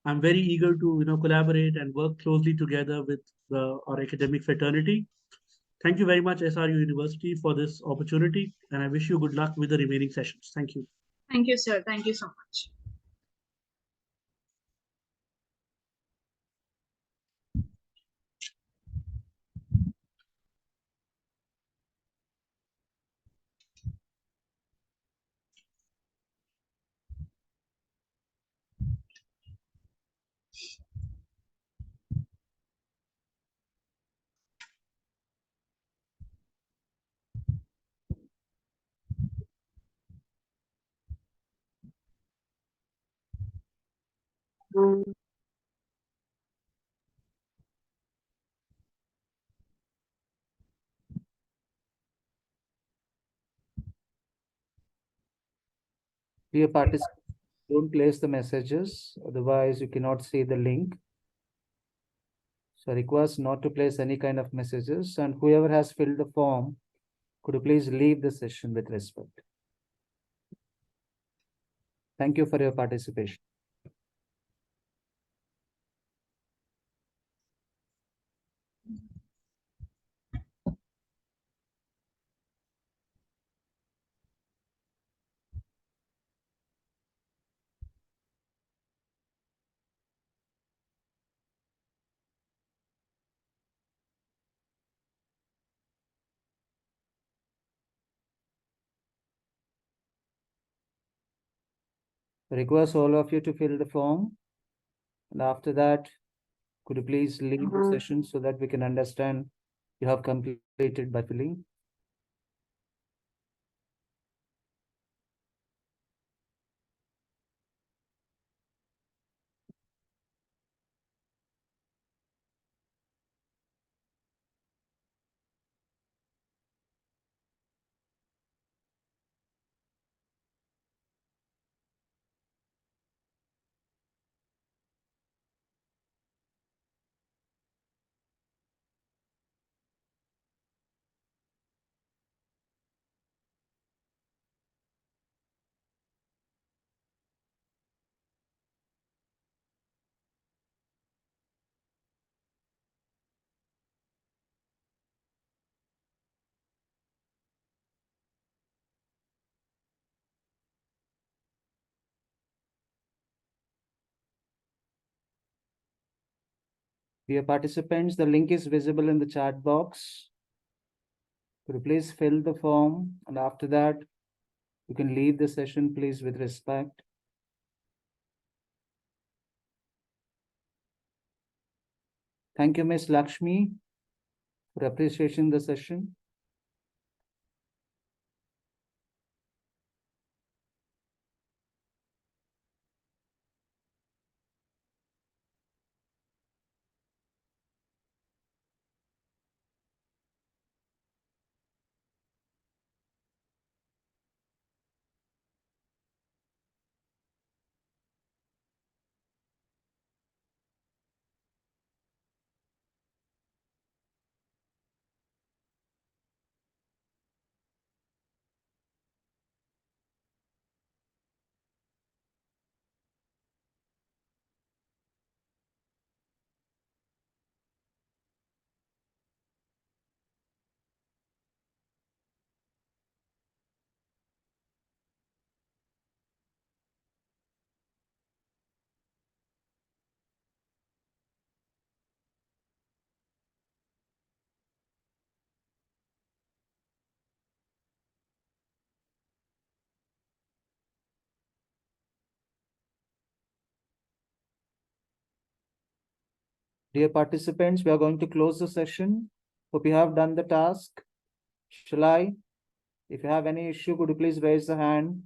I'm very eager to collaborate and work closely together with our academic fraternity. Thank you very much, SRU University, for this opportunity, and I wish you good luck with the remaining sessions. Thank you. Thank you, sir. Thank you so much. Dear participants, don't place the messages, otherwise you cannot see the link. So I request not to place any kind of messages, and whoever has filled the form, could you please leave the session with respect? Thank you for your participation. I request all of you to fill the form, and after that, could you please leave the session so that we can understand you have completed by filling? Dear participants, the link is visible in the chat box. Could you please fill the form, and after that, you can leave the session, please, with respect. Thank you, Ms. Lakshmi, for appreciating the session. Dear participants, we are going to close the session. Hope you have done the task. Shall I? If you have any issue, could you please raise the hand?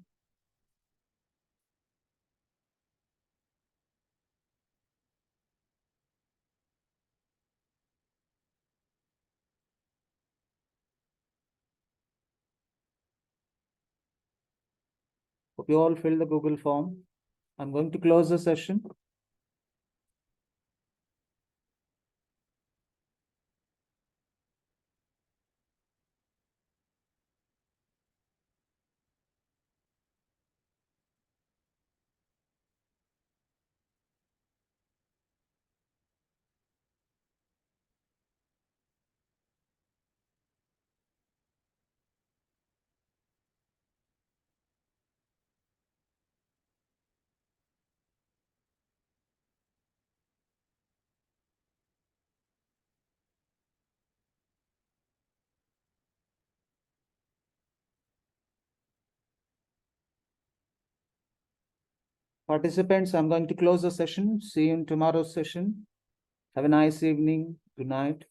Hope you all fill the Google form. I'm going to close the session. Participants, I'm going to close the session. See you in tomorrow's session. Have a nice evening. Good night.